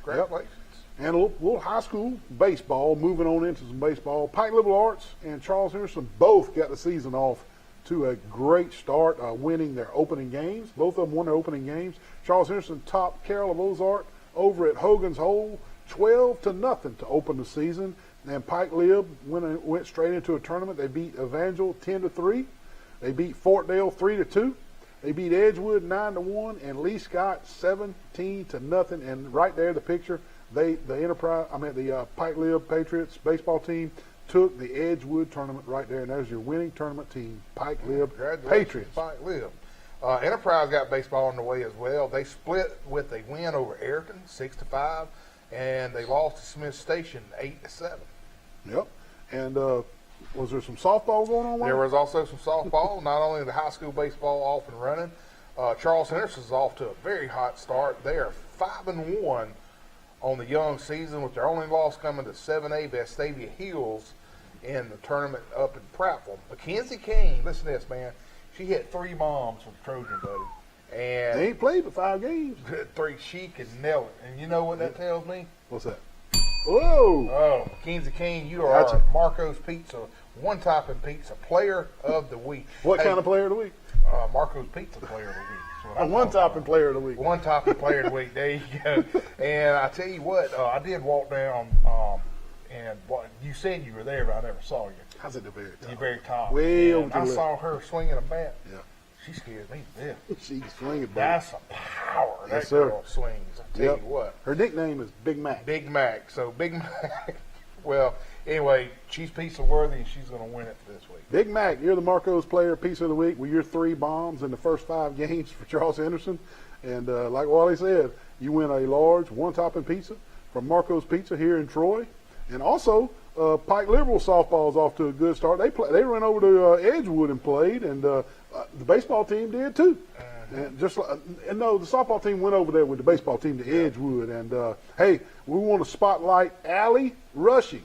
Speaker 1: right.
Speaker 3: congratulations.
Speaker 1: And a little high school baseball, moving on into some baseball. Pike Liberal Arts and Charles Henderson both got the season off to a great start, winning their opening games. Both of them won their opening games. Charles Henderson topped Carroll of Ozark over at Hogan's Hole 12-0 to open the season. And Pike Lib went straight into a tournament. They beat Evangel 10-3. They beat Fortdale 3-2. They beat Edgewood 9-1 and Lee Scott 17-0. And right there, the picture, the Pike Lib Patriots baseball team took the Edgewood tournament right there, and there's your winning tournament team, Pike Lib Patriots.
Speaker 3: Pike Lib. Enterprise got baseball on the way as well. They split with a win over Ayrton 6-5, and they lost to Smith Station 8-7.
Speaker 1: Yep. And was there some softball going on?
Speaker 3: There was also some softball. Not only the high school baseball off and running, Charles Henderson's off to a very hot start. They are 5-1 on the young season, with their only loss coming to 7A Vestavia Hills in the tournament up in Prattville. Mackenzie Kane, listen to this, man. She hit 3 bombs for the Trojan, buddy. And
Speaker 1: they ain't played but 5 games.
Speaker 3: 3, she can nail it. And you know what that tells me?
Speaker 1: What's that? Whoa!
Speaker 3: Oh, Mackenzie Kane, you are our Marco's Pizza, one-topping pizza player of the week.
Speaker 1: What kind of player of the week?
Speaker 3: Marco's Pizza player of the week.
Speaker 1: A one-topping player of the week.
Speaker 3: One-topping player of the week. There you go. And I tell you what, I did walk down, and you said you were there, but I never saw you.
Speaker 1: How's it the very top?
Speaker 3: The very top.
Speaker 1: Way over to
Speaker 3: I
Speaker 1: the
Speaker 3: saw her swinging a bat.
Speaker 1: Yeah.
Speaker 3: She scared me to death.
Speaker 1: She's swinging back.
Speaker 3: That's some power.
Speaker 1: Yes,
Speaker 3: That
Speaker 1: sir.
Speaker 3: girl swings. I tell you what.
Speaker 1: Her nickname is Big Mac.
Speaker 3: Big Mac. So Big Mac. Well, anyway, she's pizza worthy, and she's going to win it this week.
Speaker 1: Big Mac, you're the Marco's Player Piece of the Week with your 3 bombs in the first 5 games for Charles Henderson. And like Wally said, you win a large one-topping pizza from Marco's Pizza here in Troy. And also, Pike Liberal softball is off to a good start. They ran over to Edgewood and played, and the baseball team did too. And the softball team went over there with the baseball team to Edgewood. And hey, we want to spotlight Allie Rushing.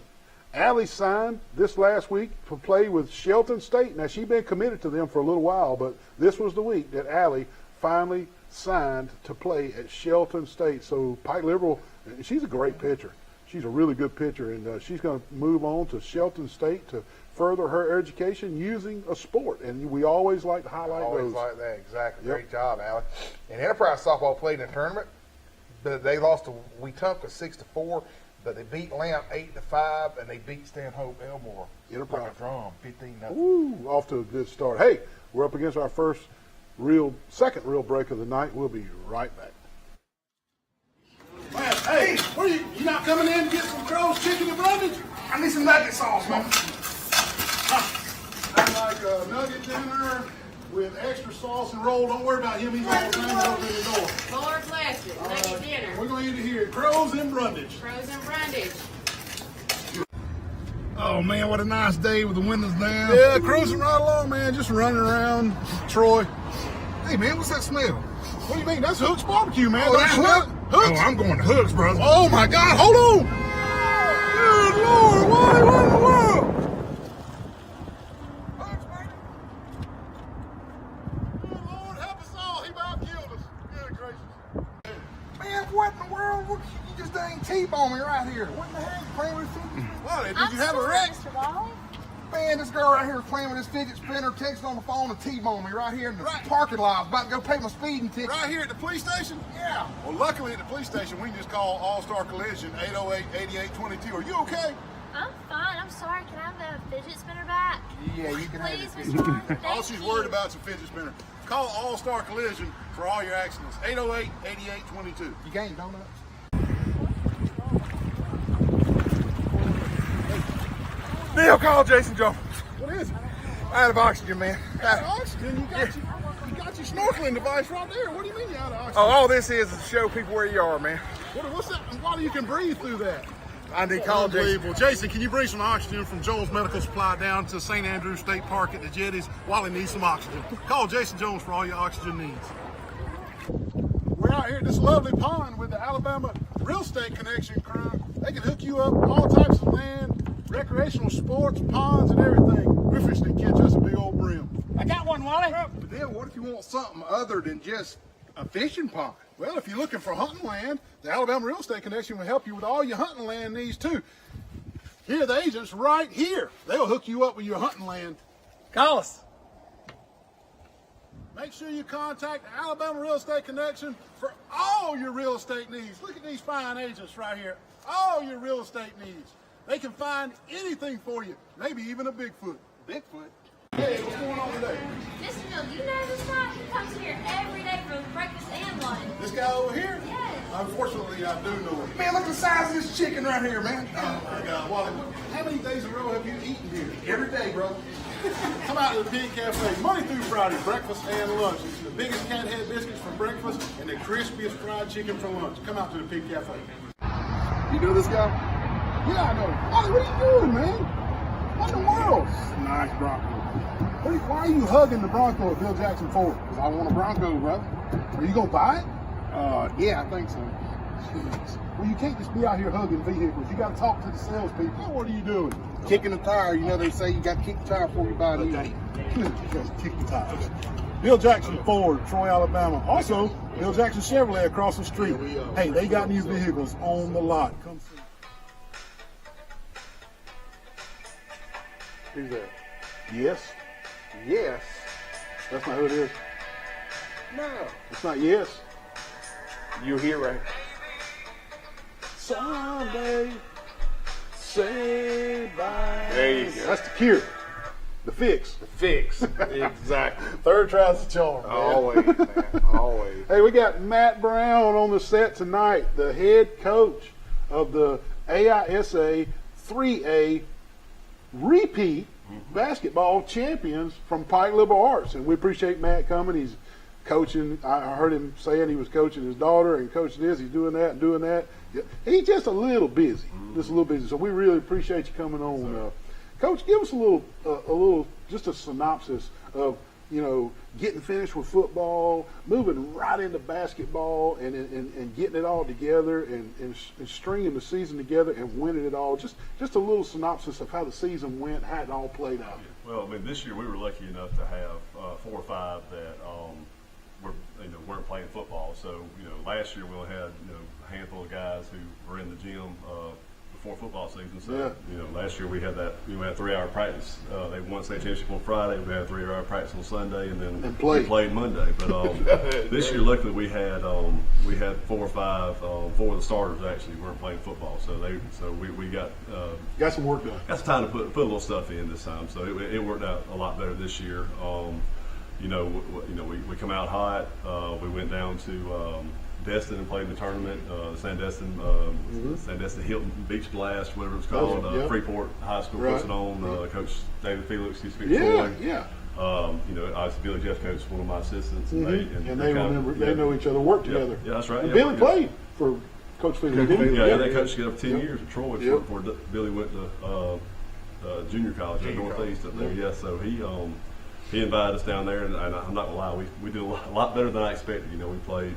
Speaker 1: Allie signed this last week to play with Shelton State. Now, she's been committed to them for a little while, but this was the week that Allie finally signed to play at Shelton State. So Pike Liberal, she's a great pitcher. She's a really good pitcher, and she's going to move on to Shelton State to further her education using a sport. And we always like to highlight
Speaker 3: Always
Speaker 1: those.
Speaker 3: like that, exactly.
Speaker 1: Yep.
Speaker 3: Great job, Allie. And Enterprise softball played in a tournament, but they lost to Wetumpka 6-4. But they beat Lamp 8-5, and they beat Stanhope Elmore.
Speaker 1: Enterprise.
Speaker 3: Like a drum, 15-0.
Speaker 1: Ooh, off to a good start. Hey, we're up against our second real break of the night. We'll be right back.
Speaker 2: Man, hey, where you not coming in to get some Crow's chicken and brundage?
Speaker 3: I need some nugget sauce, man.
Speaker 2: I'd like a nugget dinner with extra sauce and roll. Don't worry about him. He's all the time over the door.
Speaker 4: Lord bless you. Nugget dinner.
Speaker 2: We're going to eat it here. Crow's and brundage.
Speaker 4: Frozen brundage.
Speaker 2: Oh, man, what a nice day with the windows down. Yeah, cruising right along, man. Just running around Troy. Hey, man, what's that smell? What do you mean? That's Hook's Barbecue, man.
Speaker 3: Oh, that's
Speaker 2: Hooks?
Speaker 3: Oh, I'm going to Hooks, brother.
Speaker 2: Oh, my God. Hold on. Good Lord. What in the world? Hooks, baby. Good Lord, help us all. He about killed us. Good gracious.
Speaker 3: Man, what in the world? You just dang T-bone me right here. What in the hell? You playing with fidget?
Speaker 2: What, did you have a wreck?
Speaker 6: Mr. Wally.
Speaker 3: Man, this girl right here is playing with this fidget spinner, texting on the phone and T-bone me right here in the parking lot. I was about to go pay my speeding ticket.
Speaker 2: Right here at the police station?
Speaker 3: Yeah.
Speaker 2: Well, luckily at the police station, we can just call All-Star Collision 808-8822. Are you okay?
Speaker 6: I'm fine. I'm sorry. Can I have the fidget spinner back?
Speaker 3: Yeah, you can
Speaker 6: Please,
Speaker 3: have it.
Speaker 6: Mr. Wally.
Speaker 2: All
Speaker 6: Thank
Speaker 2: she's
Speaker 6: you.
Speaker 2: worried about is a fidget spinner. Call All-Star Collision for all your accidents. 808-8822.
Speaker 3: You can't donuts.
Speaker 7: Neil, call Jason Jones.
Speaker 2: What is it?
Speaker 3: Out of oxygen, man.
Speaker 2: Out of oxygen? You got your snorkeling device right there. What do you mean you're out of oxygen?
Speaker 3: Oh, all this is to show people where you are, man.
Speaker 2: What's that? Why do you can breathe through that?
Speaker 3: I need to call Jason.
Speaker 2: Unbelievable. Jason, can you bring some oxygen from Jones Medical Supply down to St. Andrews State Park at the Jetties? Wally needs some oxygen. Call Jason Jones for all your oxygen needs. We're out here at this lovely pond with the Alabama Real Estate Connection crew. They can hook you up all types of land, recreational sports, ponds, and everything. We're fishing to catch us a big old brim.
Speaker 5: I got one, Wally.
Speaker 3: But then what if you want something other than just a fishing pond?
Speaker 2: Well, if you're looking for hunting land, the Alabama Real Estate Connection will help you with all your hunting land needs too. Here are the agents right here. They'll hook you up with your hunting land.
Speaker 5: Call us.
Speaker 2: Make sure you contact the Alabama Real Estate Connection for all your real estate needs. Look at these fine agents right here. All your real estate needs. They can find anything for you, maybe even a Bigfoot.
Speaker 3: Bigfoot?
Speaker 2: Hey, what's going on today?
Speaker 6: Mr. Mill, do you know this guy? He comes here every day for breakfast and lunch.
Speaker 2: This guy over here?
Speaker 6: Yes.
Speaker 2: Unfortunately, I do know him.
Speaker 3: Man, look at the size of this chicken right here, man.
Speaker 2: Oh my God, Wally, how many days in a row have you eaten here?
Speaker 3: Every day, bro.
Speaker 2: Come out to the Pig Cafe Monday through Friday, breakfast and lunch. It's the biggest cat head biscuits for breakfast and the crispiest fried chicken for lunch. Come out to the Pig Cafe.
Speaker 3: You know this guy?
Speaker 2: Yeah, I know. Wally, what are you doing, man? What in the world?
Speaker 3: Nice Bronco.
Speaker 2: Why are you hugging the Bronco at Bill Jackson Ford?
Speaker 3: Because I want a Bronco, brother.
Speaker 2: Are you gonna buy it?
Speaker 3: Yeah, I think so.
Speaker 2: Well, you can't just be out here hugging vehicles. You got to talk to the salespeople. What are you doing?
Speaker 3: Kicking the tire, you know they say you got to kick the tire before you buy it.
Speaker 2: Just kick the tires. Bill Jackson Ford, Troy, Alabama. Also, Bill Jackson Chevrolet across the street. Hey, they got new vehicles on the lot. Come see. Who's that? Yes.
Speaker 3: Yes.
Speaker 2: That's not who it is.
Speaker 3: No.
Speaker 2: It's not yes.
Speaker 3: You're here, right?
Speaker 2: Someday, say bye.
Speaker 3: There you go.
Speaker 2: That's the cure. The fix.
Speaker 3: Fix. Exactly.
Speaker 2: Third tries the charm, man.
Speaker 3: Always, man. Always.
Speaker 2: Hey, we got Matt Brown on the set tonight, the head coach of the AISA 3A repeat basketball champions from Pike Liberal Arts. And we appreciate Matt coming. He's coaching. I heard him saying he was coaching his daughter and coaching this. He's doing that and doing that. He's just a little busy. Just a little busy. So we really appreciate you coming on. Coach, give us a little, just a synopsis of, getting finished with football, moving right into basketball, and getting it all together, and stringing the season together and winning it all. Just a little synopsis of how the season went, how it all played out.
Speaker 7: Well, I mean, this year we were lucky enough to have 4 or 5 that weren't playing football. So last year we only had a handful of guys who were in the gym before football season. So last year we had that. We had 3-hour practice. They won state championship on Friday. We had 3-hour practice on Sunday, and then we played Monday. But this year, luckily, we had 4 or 5. 4 of the starters actually weren't playing football. So we got
Speaker 2: some work done.
Speaker 7: Got some time to put a little stuff in this time. So it worked out a lot better this year. We come out hot. We went down to Destin and played in the tournament. Sandestin Hilton Beach Blast, whatever it's called. Freeport High School puts it on. Coach David Felix used to be Troy. Obviously Billy Jeff coached one of my assistants, and
Speaker 2: they know each other, work together.
Speaker 7: Yeah, that's right.
Speaker 2: And Billy played for Coach Felix.
Speaker 7: They coached together for 10 years at Troy before Billy went to junior college at Northeast up there. Yeah, so he invited us down there, and I'm not gonna lie, we did a lot better than I expected. We played.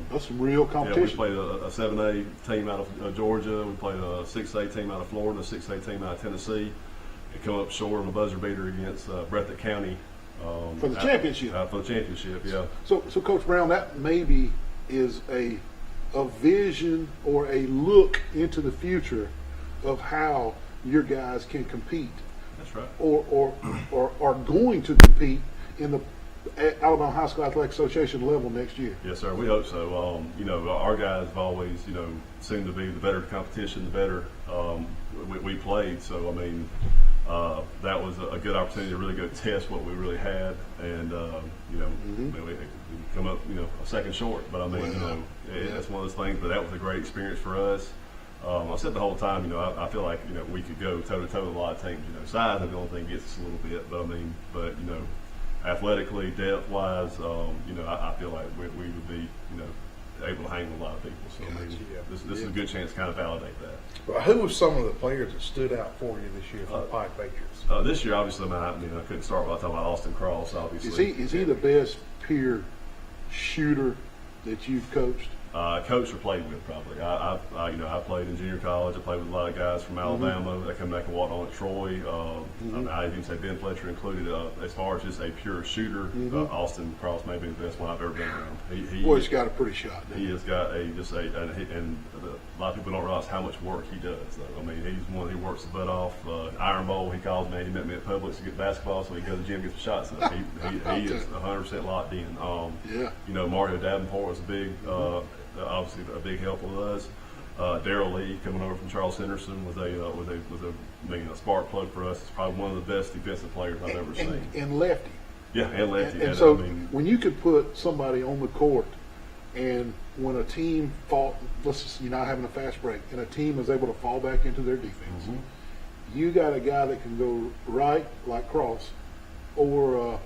Speaker 2: That's some real competition.
Speaker 7: We played a 7A team out of Georgia. We played a 6A team out of Florida, a 6A team out of Tennessee. And come up short on a buzzer beater against Breathitt County
Speaker 2: for the championship.
Speaker 7: For the championship, yeah.
Speaker 2: So Coach Brown, that maybe is a vision or a look into the future of how your guys can compete.
Speaker 7: That's right.
Speaker 2: Or are going to compete in the Alabama High School Athletic Association level next year.
Speaker 7: Yes, sir. We hope so. Our guys have always, seemed to be the better the competition, the better we played. So, that was a good opportunity to really go test what we really had. And, we come up, a second short. But, that's one of those things. But that was a great experience for us. I said the whole time, you know, I feel like, you know, we could go toe to toe with a lot of teams. You know, size is the only thing gets us a little bit, but you know, athletically, depth wise, you know, I feel like we would be, you know, able to hang with a lot of people. So I mean, this is a good chance to kind of validate that.
Speaker 3: Well, who were some of the players that stood out for you this year for the Pike Patriots?
Speaker 7: This year, obviously, I couldn't start by talking about Austin Cross. Obviously,
Speaker 1: Is he the best peer shooter that you've coached?
Speaker 7: Coached or played with, probably. I you know, I played in junior college. I played with a lot of guys from Alabama that come back and walked on at Troy. I even say Ben Fletcher included. As far as just a pure shooter, Austin Cross may be the best one I've ever been around.
Speaker 1: Boy, he's got a pretty shot.
Speaker 7: He has got a a lot of people don't realize how much work he does. I mean, he's one who works the butt off. Iron Bowl, he calls me. He met me at Publix to get basketball, so he goes to the gym and gets the shots up. He is 100% locked in. You know, Mario Davenport was a big. Obviously, a big help with us. Darrell Lee coming over from Charles Henderson was a spark plug for us. It's probably one of the best defensive players I've ever seen.
Speaker 1: And lefty.
Speaker 7: Yeah, and lefty.
Speaker 1: And so when you could put somebody on the court, and when a team you're not having a fast break, and a team is able to fall back into their defense, you got a guy that can go right like Cross, or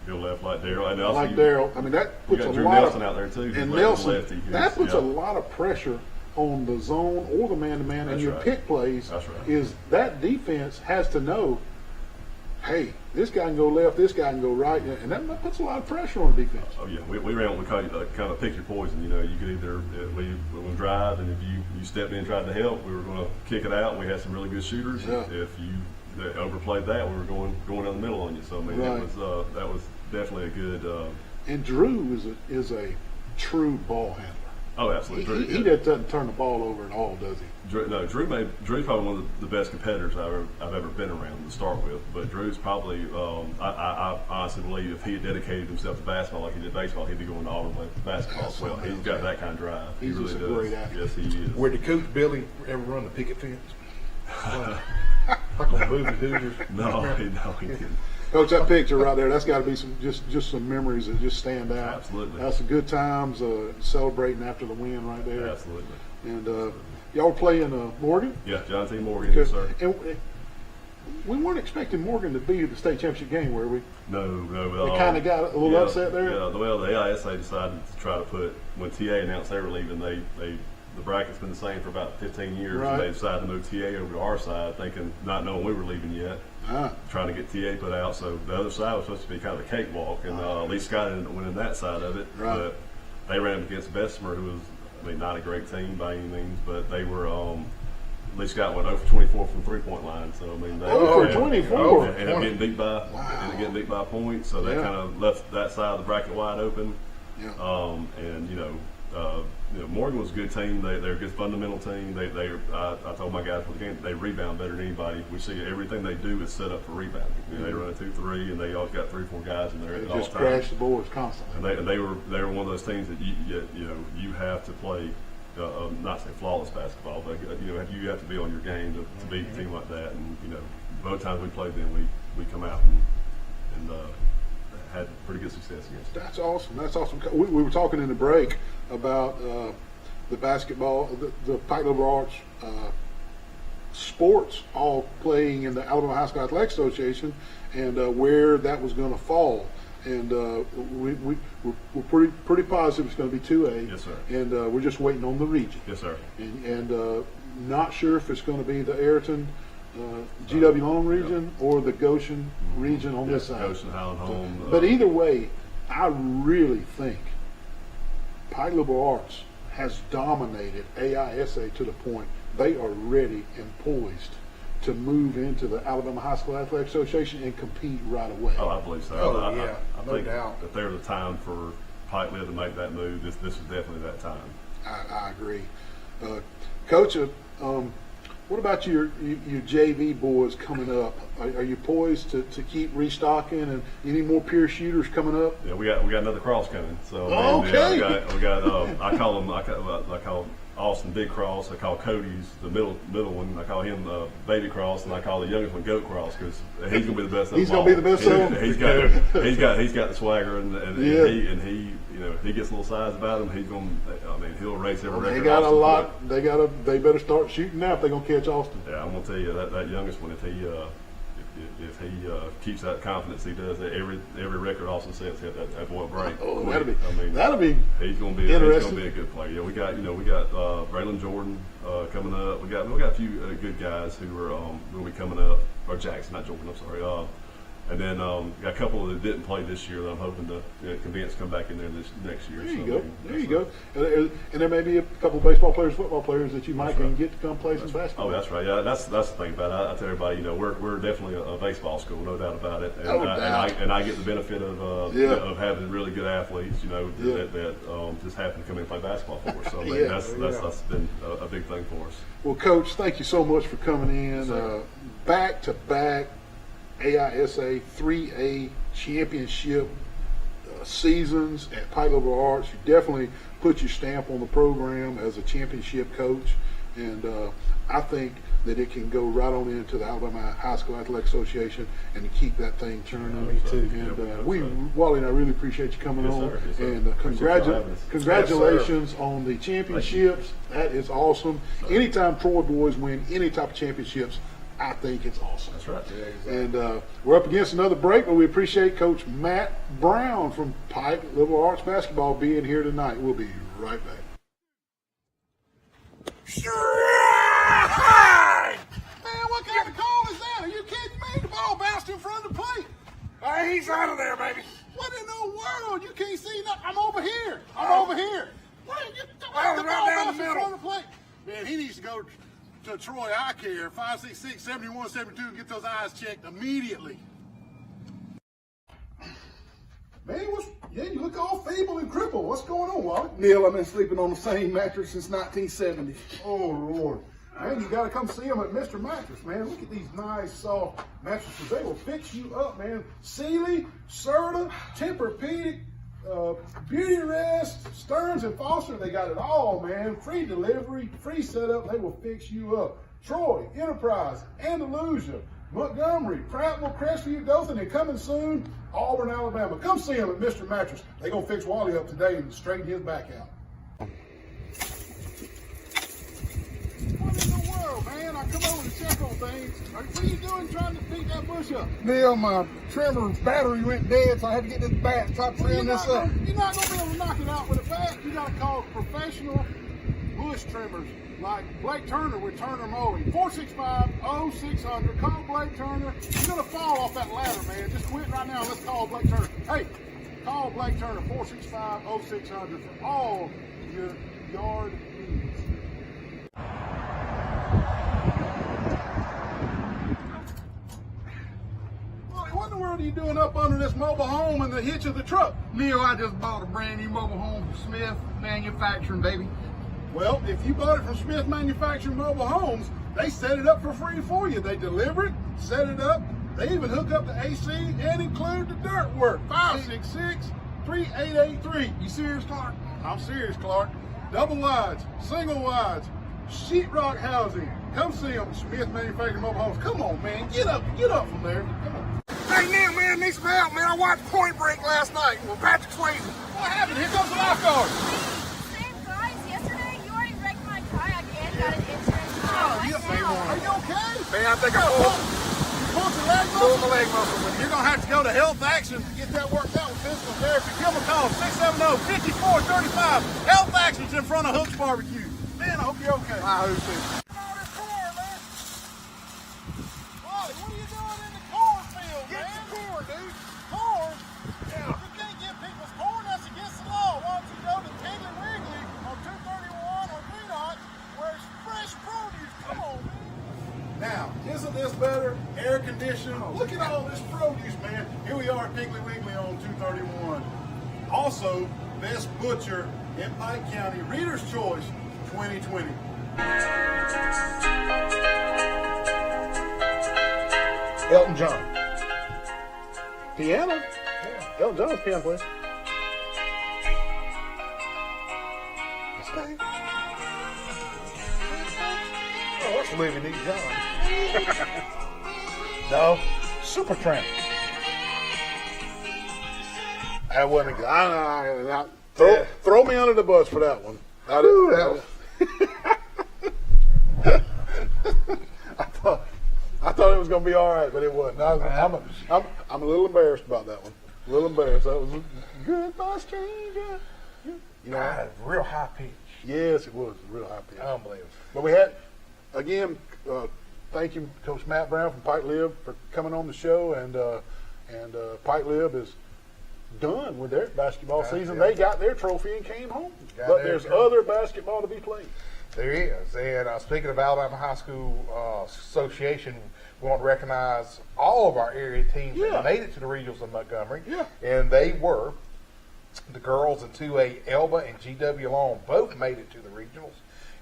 Speaker 7: go left like Darrell. And
Speaker 1: like Darrell. I mean, that puts a
Speaker 7: Drew
Speaker 1: lot
Speaker 7: Nelson
Speaker 1: of
Speaker 7: out there too.
Speaker 1: And Nelson,
Speaker 7: lefty,
Speaker 1: that puts a lot of pressure on the zone or the man-to-man. And your pick plays is that defense has to know, hey, this guy can go left, this guy can go right, and that puts a lot of pressure on the defense.
Speaker 7: Oh yeah, we ran what we call kind of pick your poison. You know, you could either we were going to drive, and if you stepped in and tried to help, we were going to kick it out. We had some really good shooters.
Speaker 1: Yeah.
Speaker 7: If you overplayed that, we were going down the middle on you. So I mean, that was definitely a good.
Speaker 1: And Drew is a true ball handler.
Speaker 7: Oh, absolutely.
Speaker 1: He doesn't turn the ball over at all, does he?
Speaker 7: Drew's probably one of the best competitors I've ever been around to start with. But Drew's probably, I honestly believe if he had dedicated himself to basketball like he did baseball, he'd be going to Auburn play basketball as well. He's got that kind of drive.
Speaker 1: He's
Speaker 7: he really
Speaker 1: just a
Speaker 7: does.
Speaker 1: great athlete.
Speaker 7: Yes, he is.
Speaker 3: Where did Coach Billy ever run the picket fence? Like on Movie Hoosiers?
Speaker 7: No, he didn't.
Speaker 1: Coach, that picture right there, that's got to be just some memories that just stand out.
Speaker 7: Absolutely.
Speaker 1: That's some good times celebrating after the win right there.
Speaker 7: Absolutely.
Speaker 1: And y'all playing Morgan?
Speaker 7: Yeah, John T. Morgan, yes, sir.
Speaker 1: And we weren't expecting Morgan to be at the state championship game, were we?
Speaker 7: No.
Speaker 1: They kind of got a little upset there?
Speaker 7: Yeah, well, the AISA decided to try to put, when TA announced they were leaving, the bracket's been the same for about 15 years, and they decided to move TA over to our side, not knowing we were leaving yet, trying to get TA put out. So the other side was supposed to be kind of a cakewalk, and Lee Scott ended up winning that side of it.
Speaker 1: Right.
Speaker 7: But they ran up against Bessemer, who was, not a great team by any means, but they were. Lee Scott went 0 for 24 from threppoint line, so I mean,
Speaker 1: 0 for 24,
Speaker 7: and getting beat by points, so they kind of left that side of the bracket wide open.
Speaker 1: Yeah.
Speaker 7: And Morgan was a good team. They're a good fundamental team. I told my guys for the game, they rebound better than anybody. We see everything they do is set up for rebounding. They run a 2-3, and they always got 3-4 guys in there at all times.
Speaker 1: Just crash the boards constantly.
Speaker 7: And they were one of those teams that you have to play. Not say flawless basketball, but you have to be on your game to beat a team like that. And both times we played them, we come out and had pretty good success against them.
Speaker 1: That's awesome. That's awesome. We were talking in the break about the basketball, the Pike Liberal Arts sports all playing in the Alabama High School Athletic Association, and where that was going to fall. And we're pretty positive it's going to be 2A.
Speaker 7: Yes, sir.
Speaker 1: And we're just waiting on the region.
Speaker 7: Yes, sir.
Speaker 1: And not sure if it's going to be the Ayrton, GW Long region or the Goshen region on this side.
Speaker 7: Goshen, Highland Home.
Speaker 1: But either way, I really think Pike Liberal Arts has dominated AISA to the point they are ready and poised to move into the Alabama High School Athletic Association and compete right away.
Speaker 7: Oh, I believe so. I
Speaker 3: no
Speaker 7: think
Speaker 3: doubt.
Speaker 7: if there was a time for Pike Lib to make that move, this is definitely that time.
Speaker 1: I agree. Coach, what about your JV boys coming up? Are you poised to keep restocking, and any more peer shooters coming up?
Speaker 7: Yeah, we got another cross coming. So
Speaker 1: Okay.
Speaker 7: we got I call Austin Big Cross. I call Cody's the middle one. I call him Baby Cross, and I call the youngest one Goat Cross because he's gonna be the best.
Speaker 1: He's gonna be the best of them.
Speaker 7: He's got the swagger, and if he gets a little size about him, he's going. I mean, he'll race every record.
Speaker 1: They got a
Speaker 7: Austin
Speaker 1: lot.
Speaker 7: put.
Speaker 1: They better start shooting now if they're gonna catch Austin.
Speaker 7: Yeah, I'm gonna tell you that youngest one, if he keeps that confidence he does, every record Austin sets, that boy will break.
Speaker 1: Oh,
Speaker 7: quick.
Speaker 1: that'll be
Speaker 7: He's gonna be
Speaker 1: interesting.
Speaker 7: a good player. Yeah, we got Braylon Jordan coming up. We got a few good guys who are will be coming up. Or Jackson, not Jordan. I'm sorry. And then got a couple that didn't play this year that I'm hoping to convince come back in there this next year.
Speaker 1: There you go. There you go. And there may be a couple of baseball players, football players that you might can get to come play some basketball.
Speaker 7: Oh, that's right. Yeah, that's the thing about it. I tell everybody, we're definitely a baseball school, no doubt about it. And, I get the benefit of having really good athletes, that just happen to come in and play basketball for us. So that's been a big thing for us.
Speaker 1: Well, Coach, thank you so much for coming in. Back-to-back AISA 3A championship seasons at Pike Liberal Arts. You definitely put your stamp on the program as a championship coach, and I think that it can go right on into the Alabama High School Athletic Association and to keep that thing churning.
Speaker 3: Me too.
Speaker 1: And Wally and I really appreciate you coming on.
Speaker 7: Sir. Yes, sir.
Speaker 1: And congratulations on the championships. That is awesome. Anytime Troy boys win any type of championships, I think it's awesome.
Speaker 7: That's right. Yeah, exactly.
Speaker 1: And we're up against another break, but we appreciate Coach Matt Brown from Pike Liberal Arts Basketball being here tonight. We'll be right back.
Speaker 2: Man, what kind of call is that? Are you kidding me? The ball bounced in front of the plate.
Speaker 3: He's out of there, baby.
Speaker 2: What in the world? You can't see nothing. I'm over here. What? The ball
Speaker 3: right down
Speaker 2: bounced
Speaker 3: the
Speaker 2: in
Speaker 3: middle.
Speaker 2: front of the plate. Man, he needs to go to Troy Eye Care, 566-7172, and get those eyes checked immediately. Man, you look all feeble and crippled. What's going on, Wally?
Speaker 8: Neal, I've been sleeping on the same mattress since 1970.
Speaker 2: Oh, Lord. Man, you got to come see him at Mr. Mattress, man. Look at these nice, soft mattresses. They will fix you up, man. Sealy, Serta, Tempur-Pedic, Beauty Rest, Stearns & Foster, they got it all, man. Free delivery, free setup. They will fix you up. Troy, Enterprise, Andalusia, Montgomery, Prattville, Crestview, Dothan, and coming soon, Auburn, Alabama. Come see him at Mr. Mattress. They're going to fix Wally up today and straighten his back out. What in the world, man? I come over to check on things. What are you doing trying to beat that bush up?
Speaker 8: Neal, my trimmer battery went dead, so I had to get this bat and try to trim this up.
Speaker 2: You're not going to be able to knock it out with a bat. You got to call professional bush trimmers like Blake Turner with Turner Mowing. 465-0600. Call Blake Turner. You're going to fall off that ladder, man. Just quit right now. Let's call Blake Turner. Hey, call Blake Turner, 465-0600 for all your yard needs. What in the world are you doing up under this mobile home and the hitch of the truck?
Speaker 8: Neal, I just bought a brand new mobile home from Smith Manufacturing, baby.
Speaker 2: Well, if you bought it from Smith Manufacturing Mobile Homes, they set it up for free for you. They deliver it, set it up. They even hook up the AC and include the dirt work. 566-3883.
Speaker 8: You serious, Clark?
Speaker 2: I'm serious, Clark. Double wides, single wides, sheetrock housing. Come see them, Smith Manufacturing Mobile Homes. Come on, man. Get up from there. Come on.
Speaker 8: Hey, Neal, man, need some help, man. I watched Point Break last night with Patrick Swayze.
Speaker 2: What happened? Here comes the lifeguard.
Speaker 6: Same guys, yesterday you already wrecked my kayak and got an insurance.
Speaker 2: Are you okay?
Speaker 8: Man, I think I
Speaker 2: Pulled your leg muscle?
Speaker 8: pulled my leg muscle.
Speaker 2: You're going to have to go to Health Action to get that worked out with physical therapy. Give them a call, 670-5435. Health Action's in front of Hook's Barbecue. Man, I hope you're okay.
Speaker 8: I hope so.
Speaker 2: Wally, what are you doing in the cornfield, man?
Speaker 8: Get the corn, dude.
Speaker 2: Corn? Yeah. You can't get people's corn. That's against the law. Why don't you go to Piggly Wiggly on 231 or Greenhot where it's fresh produce? Come on, man. Now, isn't this better? Air conditioning. Look at all this produce, man. Here we are at Piggly Wiggly on 231. Also, best butcher in Pike County, Reader's Choice 2020.
Speaker 1: Elton John. Piano? Yeah. Elton John's piano player.
Speaker 3: Oh, that's Olivia Newton-John. No, Supertramp.
Speaker 1: That wasn't good. Throw me under the bus for that one. I thought it was going to be all right, but it wasn't. I'm a little embarrassed about that one. A little embarrassed. That was Goodbye Stranger. You know,
Speaker 3: God, real high pitch.
Speaker 1: yes, it was real high pitch.
Speaker 3: Unbelievable.
Speaker 1: But we had, again, thank you, Coach Matt Brown from Pike Lib for coming on the show, and Pike Lib is done with their basketball season.
Speaker 3: Yeah.
Speaker 1: They got their trophy and came home.
Speaker 3: Got
Speaker 1: But
Speaker 3: theirs,
Speaker 1: there's
Speaker 3: yeah.
Speaker 1: other basketball to be played.
Speaker 3: There is. And speaking of Alabama High School Association, we want to recognize all of our area teams
Speaker 1: Yeah.
Speaker 3: that made it to the regionals in Montgomery.
Speaker 1: Yeah.
Speaker 3: And they were the girls in 2A, Elba and GW Long both made it to the regionals.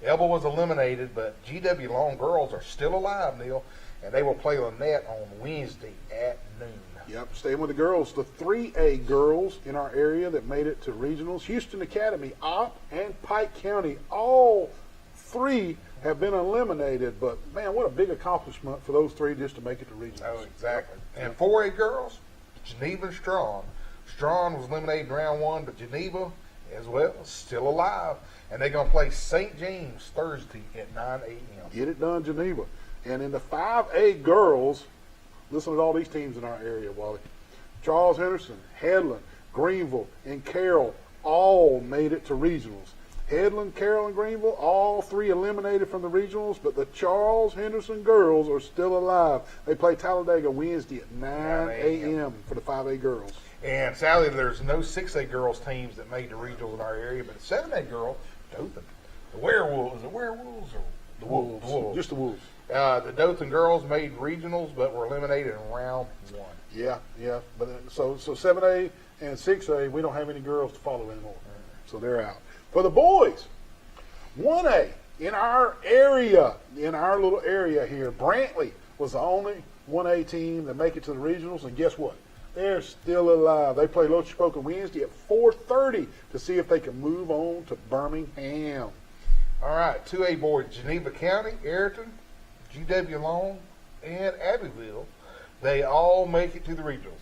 Speaker 3: Elba was eliminated, but GW Long girls are still alive, Neal, and they will play Lynette on Wednesday at noon.
Speaker 1: Yep, staying with the girls, the 3A girls in our area that made it to regionals, Houston Academy, Opp, and Pike County, all three have been eliminated. But, man, what a big accomplishment for those three just to make it to regionals.
Speaker 3: Oh, exactly. And 4A girls, Geneva and Strawn. Strawn was eliminated in round one, but Geneva as well is still alive. And they're going to play St. James Thursday at 9 a.m.
Speaker 1: Get it done, Geneva. And in the 5A girls, listen to all these teams in our area, Wally. Charles Henderson, Headland, Greenville, and Carroll all made it to regionals. Headland, Carroll, and Greenville, all three eliminated from the regionals, but the Charles Henderson girls are still alive. They play Talladega Wednesday at 9 a.m. for the 5A girls.
Speaker 3: And sadly, there's no 6A girls teams that made the regionals in our area, but 7A girl, Dothan, the Werewolves, or the Wolves? The Wolves.
Speaker 1: Just the Wolves.
Speaker 3: The Dothan girls made regionals, but were eliminated in round one.
Speaker 1: Yeah. But so 7A and 6A, we don't have any girls to follow anymore. So they're out. For the boys, 1A in our area, in our little area here, Brantley was the only 1A team that make it to the regionals, and guess what? They're still alive. They play Lochapoka Wednesday at 4:30 to see if they can move on to Birmingham.
Speaker 3: All right, 2A boys, Geneva County, Ayrton, GW Long, and Abbeville, they all make it to the regionals.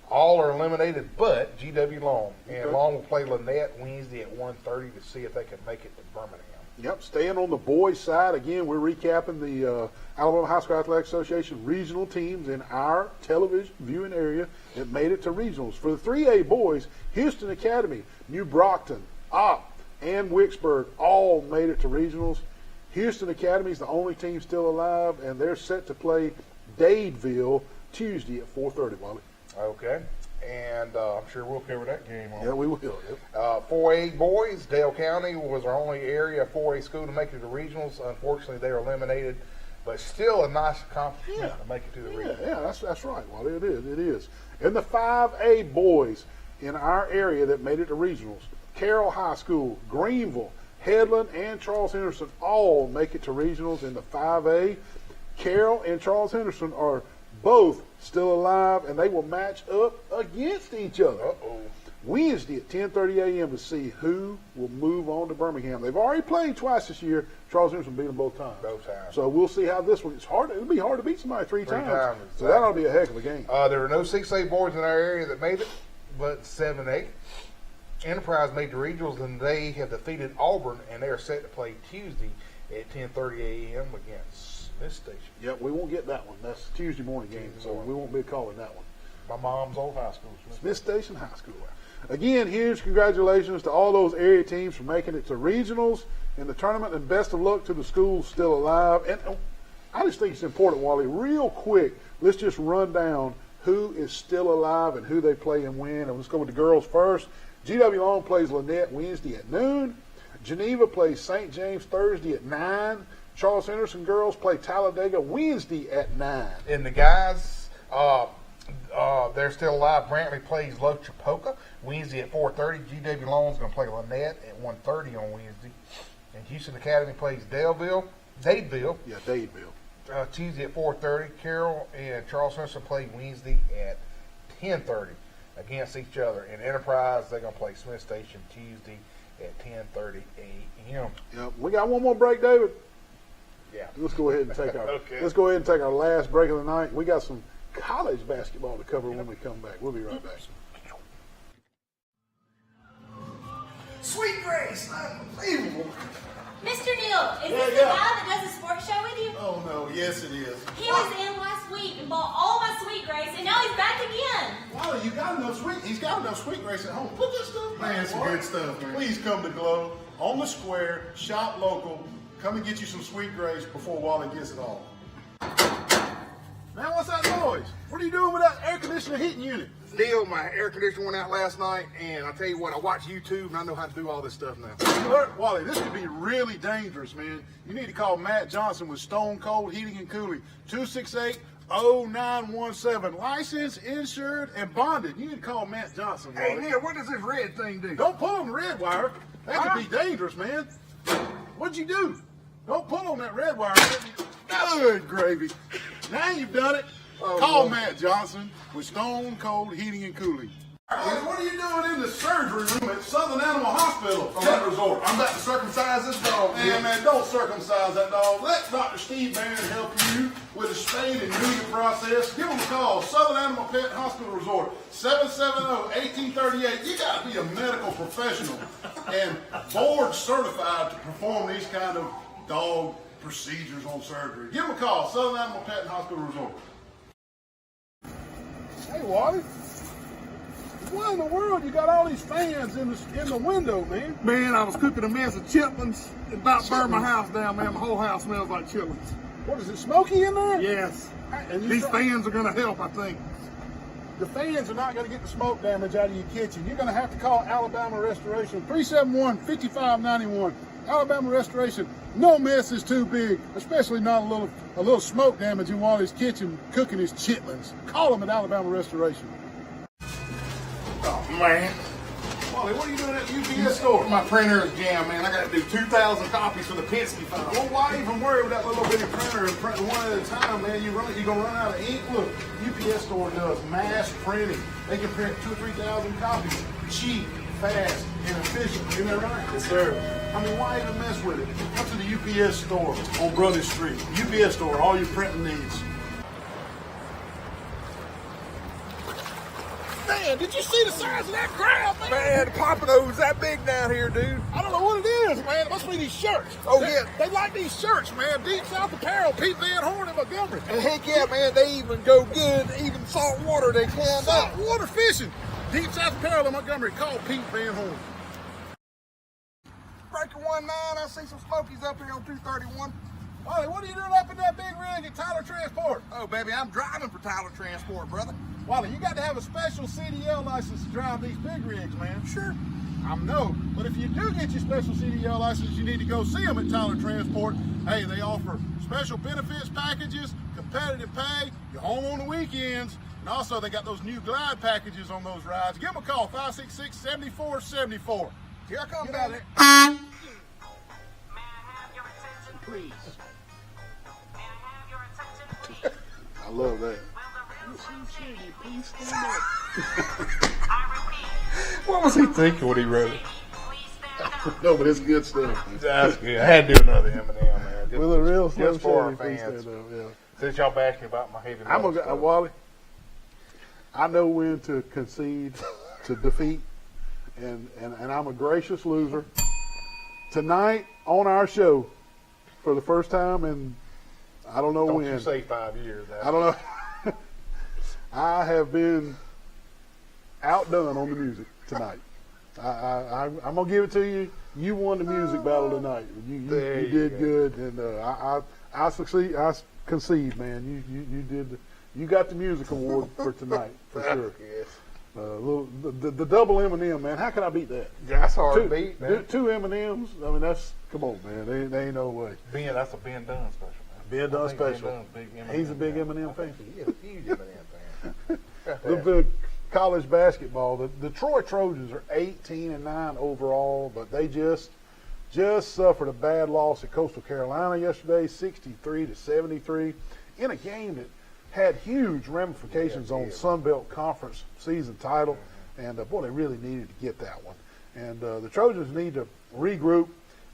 Speaker 3: All are eliminated but GW Long. And
Speaker 1: Okay.
Speaker 3: Long will play Lynette Wednesday at 1:30 to see if they can make it to Birmingham.
Speaker 1: Yep, staying on the boys' side, again, we're recapping the Alabama High School Athletic Association regional teams in our television viewing area that made it to regionals. For the 3A boys, Houston Academy, New Brockton, Opp, and Wicksburg all made it to regionals. Houston Academy is the only team still alive, and they're set to play Dadeville Tuesday at 4:30, Wally.
Speaker 3: Okay. And I'm sure we'll cover that game on.
Speaker 1: Yeah, we will. Yep.
Speaker 3: 4A boys, Dale County was our only area 4A school to make it to regionals. Unfortunately, they were eliminated, but still a nice accomplishment to make it to the regionals.
Speaker 1: Yeah, that's right, Wally. It is. And the 5A boys in our area that made it to regionals, Carroll High School, Greenville, Headland, and Charles Henderson all make it to regionals in the 5A. Carroll and Charles Henderson are both still alive, and they will match up against each other Wednesday at 10:30 a.m. to see who will move on to Birmingham. They've already played twice this year. Charles Henderson beat them both times. So we'll see how this one. It'll be hard to beat somebody three times. So that ought to be a heck of a game.
Speaker 3: There were no 6A boys in our area that made it, but 7A. Enterprise made the regionals, and they have defeated Auburn, and they are set to play Tuesday at 10:30 a.m. against Smith Station.
Speaker 1: Yep, we won't get that one. That's a Tuesday morning game, so we won't be calling that one.
Speaker 3: My mom's old high school.
Speaker 1: Smith Station High School. Again, huge congratulations to all those area teams for making it to regionals in the tournament, and best of luck to the schools still alive. And I just think it's important, Wally, real quick, let's just run down who is still alive and who they play and when. And let's go with the girls first. GW Long plays Lynette Wednesday at noon. Geneva plays St. James Thursday at 9. Charles Henderson girls play Talladega Wednesday at 9.
Speaker 3: And the guys, they're still alive. Brantley plays Lochapoka Wednesday at 4:30. GW Long's going to play Lynette at 1:30 on Wednesday. And Houston Academy plays Dadeville.
Speaker 1: Yeah, Dadeville.
Speaker 3: Tuesday at 4:30. Carroll and Charles Henderson play Wednesday at 10:30 against each other. In Enterprise, they're going to play Smith Station Tuesday at 10:30 a.m.
Speaker 1: Yep. We got one more break, David.
Speaker 3: Yeah.
Speaker 1: Let's go ahead and take our
Speaker 3: Okay.
Speaker 1: let's go ahead and take our last break of the night. We got some college basketball to cover when we come back. We'll be right back.
Speaker 8: Sweet Grace, unbelievable.
Speaker 6: Mr. Neal, is this the
Speaker 2: yeah.
Speaker 6: guy that does the sports show with you?
Speaker 2: Oh no, yes it is.
Speaker 6: He was in last week and bought all my Sweet Grace, and now he's back again.
Speaker 2: Wally, you got enough sweet. He's got enough Sweet Grace at home. Put this stuff back. Man, some good stuff, man. Please come to Glow on the square, shop local. Come and get you some Sweet Grace before Wally gets it all. Man, what's that noise? What are you doing with that air conditioner heating unit?
Speaker 8: Neil, my air conditioner went out last night, and I tell you what, I watch YouTube, and I know how to do all this stuff now.
Speaker 2: Look, Wally, this could be really dangerous, man. You need to call Matt Johnson with Stone Cold Heating and Cooling. 268-0917. Licensed, insured, and bonded. You need to call Matt Johnson, Wally.
Speaker 8: Hey, Neil, what does this red thing do?
Speaker 2: Don't pull on the red wire. That could be dangerous, man. What'd you do? Don't pull on that red wire. Good gravy. Now you've done it. Call Matt Johnson with Stone Cold Heating and Cooling. Hey, what are you doing in the surgery room at Southern Animal Hospital Pet Resort?
Speaker 8: I'm about to circumcise this dog.
Speaker 2: Man, don't circumcise that dog. Let Dr. Steve Barron help you with the spade and neuter process. Give him a call. Southern Animal Pet Hospital Resort, 770-1838. You got to be a medical professional and board certified to perform these kind of dog procedures on surgery. Give him a call. Southern Animal Pet Hospital Resort. Hey, Wally. What in the world? You got all these fans in the window, man.
Speaker 8: Man, I was cooking a mess of chitlins. It about burned my house down, man. My whole house smells like chitlins.
Speaker 2: What is it, smoky in there?
Speaker 8: Yes.
Speaker 2: And
Speaker 8: These fans are going to help, I think.
Speaker 2: The fans are not going to get the smoke damage out of your kitchen. You're going to have to call Alabama Restoration, 371-5591. Alabama Restoration. No mess is too big, especially not a little smoke damage in Wally's kitchen cooking his chitlins. Call them at Alabama Restoration.
Speaker 8: Oh, man.
Speaker 2: Wally, what are you doing at the UPS store?
Speaker 8: My printer is jammed, man. I got to do 2,000 copies for the Penske file.
Speaker 2: Well, why even worry with that little bitty printer and print one at a time, man? You're going to run out of ink. Look, UPS store does mass printing. They can print 2,000 or 3,000 copies. Cheap, fast, and efficient. Isn't that right?
Speaker 8: Yes, sir.
Speaker 2: I mean, why even mess with it? Come to the UPS store on Brothers Street. UPS store, all your printing needs.
Speaker 8: Man, did you see the size of that crowd, man? Man, the Pompadour's that big down here, dude.
Speaker 2: I don't know what it is, man. It must be these shirts.
Speaker 8: Oh,
Speaker 2: They-
Speaker 8: yeah.
Speaker 2: They like these shirts, man. Deep South Apparel, Pete Van Horn and Montgomery.
Speaker 8: And heck yeah, man, they even go good, even salt water they can.
Speaker 2: Salt water fishing. Deep South Apparel in Montgomery. Call Pete Van Horn.
Speaker 8: Breaker 19, I see some Smokies up here on 231.
Speaker 2: Ollie, what are you doing up in that big rig at Tyler Transport?
Speaker 8: Oh, baby, I'm driving for Tyler Transport, brother.
Speaker 2: Wally, you got to have a special CDL license to drive these big rigs, man.
Speaker 8: Sure.
Speaker 2: I know, but if you do get your special CDL license, you need to go see them at Tyler Transport. Hey, they offer special benefits packages, competitive pay, you're home on the weekends, and also they got those new glide packages on those rides. Give them a call, 566-7474.
Speaker 8: Here I come,
Speaker 2: Get out
Speaker 8: baby.
Speaker 2: of there.
Speaker 8: Please.
Speaker 2: I love that.
Speaker 3: What was he thinking when he wrote it?
Speaker 2: No, but it's good stuff. Man.
Speaker 3: That's good. I had to do another Eminem, man. Just,
Speaker 2: With a real
Speaker 3: just for our
Speaker 2: Shady, please
Speaker 3: fans.
Speaker 2: stand up, yeah.
Speaker 3: Since y'all asked me about my heavy
Speaker 2: I'm
Speaker 3: metal
Speaker 2: gonna
Speaker 3: stuff.
Speaker 2: Wally. I know when to concede to defeat, and I'm a gracious loser. Tonight on our show, for the first time in I don't know
Speaker 3: Don't
Speaker 2: when.
Speaker 3: you say 5 years.
Speaker 2: I don't know. I have been outdone on the music tonight. I'm gonna give it to you. You won the music battle tonight. You did good, and I succeed. I concede, man. You did. You got the music award for tonight for sure.
Speaker 3: Yes.
Speaker 2: The double Eminem, man. How can I beat that?
Speaker 3: That's hard to beat, man.
Speaker 2: Two M&Ms. I mean, come on, man. They ain't no way.
Speaker 3: That's a Ben Dunn special, man.
Speaker 2: Ben Dunn
Speaker 3: I think Ben
Speaker 2: special.
Speaker 3: Dunn's a big Eminem
Speaker 2: He's a big
Speaker 3: fan.
Speaker 2: Eminem fan.
Speaker 3: He is a huge Eminem fan.
Speaker 2: The college basketball, the Detroit Trojans are 18-9 overall, but they just suffered a bad loss at Coastal Carolina yesterday, 63-73, in a game that had huge ramifications on Sun Belt Conference season title, and boy, they really needed to get that one. And the Trojans need to regroup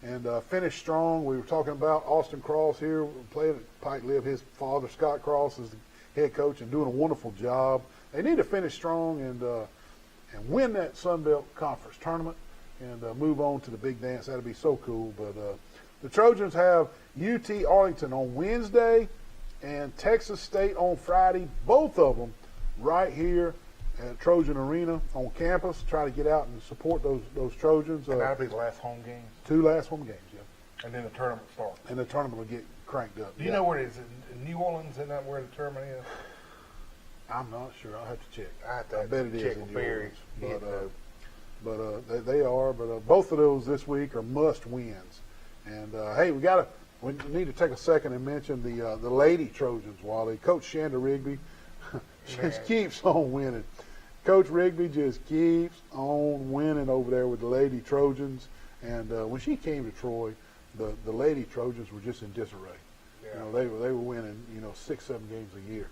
Speaker 2: and finish strong. We were talking about Austin Cross here, playing at Pike Live. His father, Scott Cross, is the head coach and doing a wonderful job. They need to finish strong and win that Sun Belt Conference tournament.
Speaker 1: and move on to the big dance. That'd be so cool. But the Trojans have UT Arlington on Wednesday and Texas State on Friday, both of them right here at Trojan Arena on campus. Try to get out and support those Trojans.
Speaker 3: And that'll be the last home game.
Speaker 1: 2 last home games, yeah.
Speaker 3: And then the tournament starts.
Speaker 1: And the tournament will get cranked up.
Speaker 3: Do you know where it is? In New Orleans? Isn't that where the tournament is?
Speaker 1: I'm not sure. I'll have to check.
Speaker 3: I
Speaker 1: bet it is
Speaker 3: check
Speaker 1: in
Speaker 3: with
Speaker 1: New
Speaker 3: Barry.
Speaker 1: Orleans. But they are. But both of those this week are must wins. And hey, we need to take a second and mention the Lady Trojans. Wally, Coach Shanda Rigby just keeps on winning. Coach Rigby just keeps on winning over there with the Lady Trojans. And when she came to Troy, the Lady Trojans were just in disarray.
Speaker 3: Yeah.
Speaker 1: You know, they were winning 6-7 games a year,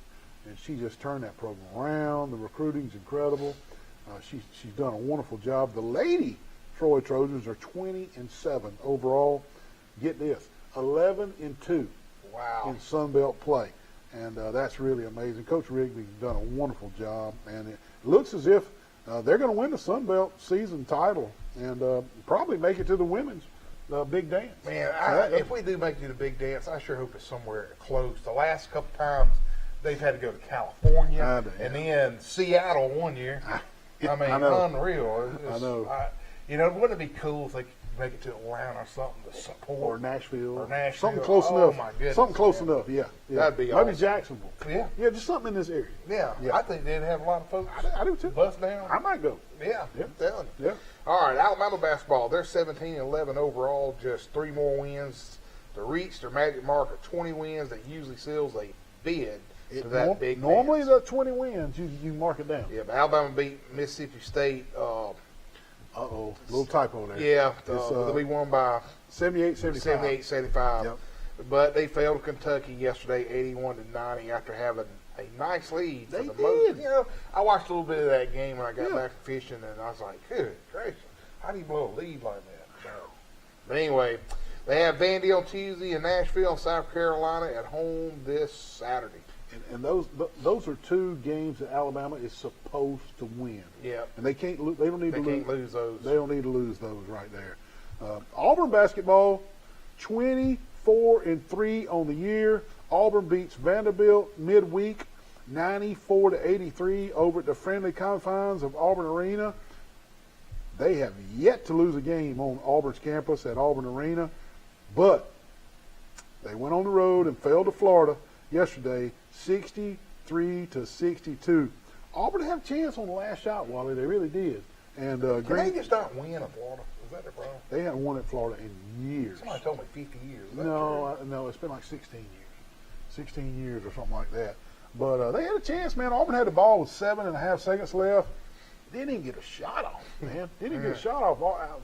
Speaker 1: and she just turned that program around. The recruiting's incredible. She's done a wonderful job. The Lady Troy Trojans are 20-7 overall. Get this, 11-2
Speaker 3: Wow.
Speaker 1: in Sun Belt play, and that's really amazing. Coach Rigby's done a wonderful job, and it looks as if they're going to win the Sun Belt season title and probably make it to the women's big dance.
Speaker 3: Man, if we do make it to the big dance, I sure hope it's somewhere close. The last couple times, they've had to go to California and then Seattle one year. I mean, unreal.
Speaker 1: I know.
Speaker 3: Wouldn't it be cool if they could make it to Atlanta or something to support?
Speaker 1: Or Nashville.
Speaker 3: Something
Speaker 1: Something close enough.
Speaker 3: My goodness.
Speaker 1: Something close enough, yeah.
Speaker 3: That'd be
Speaker 1: Maybe
Speaker 3: awesome.
Speaker 1: Jacksonville.
Speaker 3: Yeah.
Speaker 1: Yeah, just something in this area.
Speaker 3: Yeah.
Speaker 1: Yeah.
Speaker 3: I think they'd have a lot of folks.
Speaker 1: I do too.
Speaker 3: Bust down.
Speaker 1: I might go.
Speaker 3: Yeah,
Speaker 1: Yeah.
Speaker 3: I'm telling you.
Speaker 1: Yeah.
Speaker 3: All right, Alabama basketball. They're 17-11 overall, just 3 more wins to reach their magic mark of 20 wins that usually seals a bid to that big
Speaker 1: Normally,
Speaker 3: dance.
Speaker 1: the 20 wins, you mark it down.
Speaker 3: Yeah, but Alabama beat Mississippi State.
Speaker 1: Uh-oh, little typo there.
Speaker 3: Yeah,
Speaker 1: It's,
Speaker 3: we won by
Speaker 1: 78-75.
Speaker 3: 78-75.
Speaker 1: Yep.
Speaker 3: But they failed Kentucky yesterday, 81-90, after having a nice lead.
Speaker 1: They
Speaker 3: for the
Speaker 1: did.
Speaker 3: Most, I watched a little bit of that game when I got
Speaker 1: Yeah.
Speaker 3: back from fishing, and I was like, good gracious, how do you blow a lead like that? So, but anyway, they have Vandy on Tuesday and Nashville and South Carolina at home this Saturday.
Speaker 1: And those are 2 games that Alabama is supposed to win.
Speaker 3: Yeah.
Speaker 1: And they can't. They don't need
Speaker 3: They
Speaker 1: to
Speaker 3: can't lose those.
Speaker 1: They don't need to lose those right there. Auburn basketball, 24-3 on the year. Auburn beats Vanderbilt midweek, 94-83 over at the friendly confines of Auburn Arena. They have yet to lose a game on Auburn's campus at Auburn Arena, but they went on the road and fell to Florida yesterday, 63-62. Auburn had a chance on the last shot, Wally. They really did. And
Speaker 3: Can they just not win in Florida? Is that their problem?
Speaker 1: they hadn't won at Florida in years.
Speaker 3: Somebody told me 50 years. Is that
Speaker 1: No, no, it's been like 16 years. 16 years or something like that. But they had a chance, man. Auburn had the ball with 7.5 seconds left. Didn't even get a shot off, man. Didn't even get a shot off.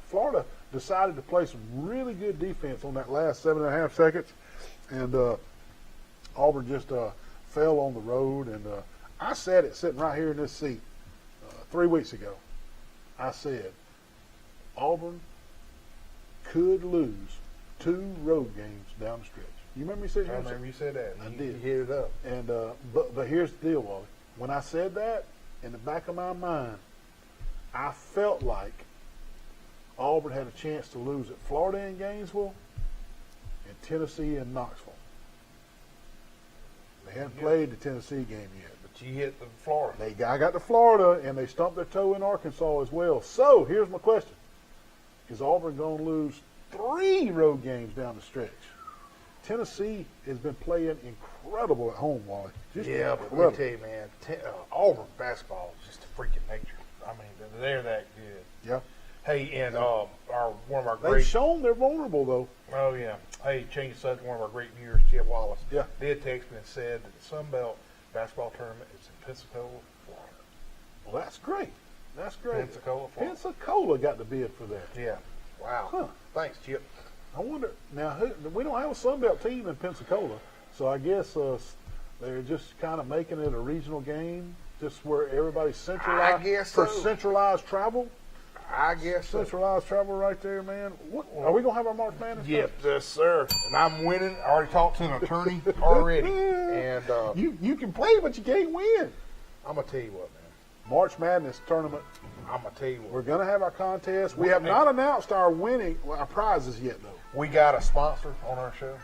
Speaker 1: Florida decided to play some really good defense on that last 7.5 seconds. And Auburn just fell on the road. And I said it sitting right here in this seat 3 weeks ago. I said Auburn could lose 2 road games down the stretch. You remember me saying
Speaker 3: I
Speaker 1: that?
Speaker 3: remember you said that.
Speaker 1: I
Speaker 3: You
Speaker 1: did.
Speaker 3: hit it up.
Speaker 1: And but here's the deal, Wally. When I said that, in the back of my mind, I felt like Auburn had a chance to lose at Florida and Gainesville and Tennessee and Knoxville. They hadn't played the Tennessee game yet.
Speaker 3: But you hit the Florida.
Speaker 1: I got to Florida, and they stumped their toe in Arkansas as well. So here's my question. Is Auburn going to lose 3 road games down the stretch? Tennessee has been playing incredible at home, Wally. Just
Speaker 3: Yeah, but
Speaker 1: incredible.
Speaker 3: let me tell you, man, Auburn basketball is just a freaking nature. I mean, they're that good.
Speaker 1: Yeah.
Speaker 3: Hey, and one of our
Speaker 1: They've
Speaker 3: great.
Speaker 1: shown they're vulnerable, though.
Speaker 3: Oh yeah. Hey, change the subject. One of our great viewers, Chip Wallace,
Speaker 1: Yeah.
Speaker 3: did text me and said that the Sun Belt basketball tournament is in Pensacola, Florida.
Speaker 1: Well, that's great. That's great.
Speaker 3: Pensacola, Florida.
Speaker 1: Pensacola got the bid for that.
Speaker 3: Yeah. Wow.
Speaker 1: Huh.
Speaker 3: Thanks, Chip.
Speaker 1: I wonder now. We don't have a Sun Belt team in Pensacola, so I guess they're just kind of making it a regional game, just where everybody's centralized.
Speaker 3: I guess
Speaker 1: for
Speaker 3: so.
Speaker 1: centralized travel.
Speaker 3: I guess so.
Speaker 1: Centralized travel right there, man. What, are we gonna have our March Madness?
Speaker 3: Yep, yes, sir. And I'm winning. I already talked to an attorney already, and
Speaker 1: You can play, but you can't win.
Speaker 3: I'm gonna tell you what, man.
Speaker 1: March Madness tournament
Speaker 3: I'm gonna tell you
Speaker 1: We're
Speaker 3: what.
Speaker 1: going to have our contest. We have not announced our our prizes yet, though.
Speaker 3: We got a sponsor on our show,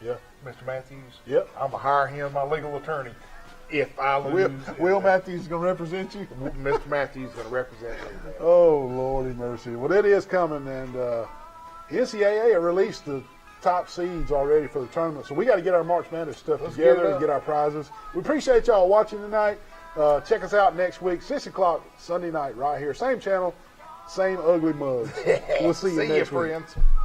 Speaker 1: Yeah.
Speaker 3: Mr. Matthews.
Speaker 1: Yep.
Speaker 3: I'm gonna hire him, my legal attorney. If I lose,
Speaker 1: Will Matthews is going to represent you?
Speaker 3: Mr. Matthews is gonna represent me.
Speaker 1: Oh, Lordy mercy. Well, it is coming, and NCAA released the top seeds already for the tournament, so we got to get our March Madness stuff
Speaker 3: Let's
Speaker 1: together
Speaker 3: get it
Speaker 1: and
Speaker 3: up.
Speaker 1: get our prizes. We appreciate y'all watching tonight. Check us out next week, 6 o'clock Sunday night, right here. Same channel, same ugly mug. We'll see you next week.
Speaker 3: friends.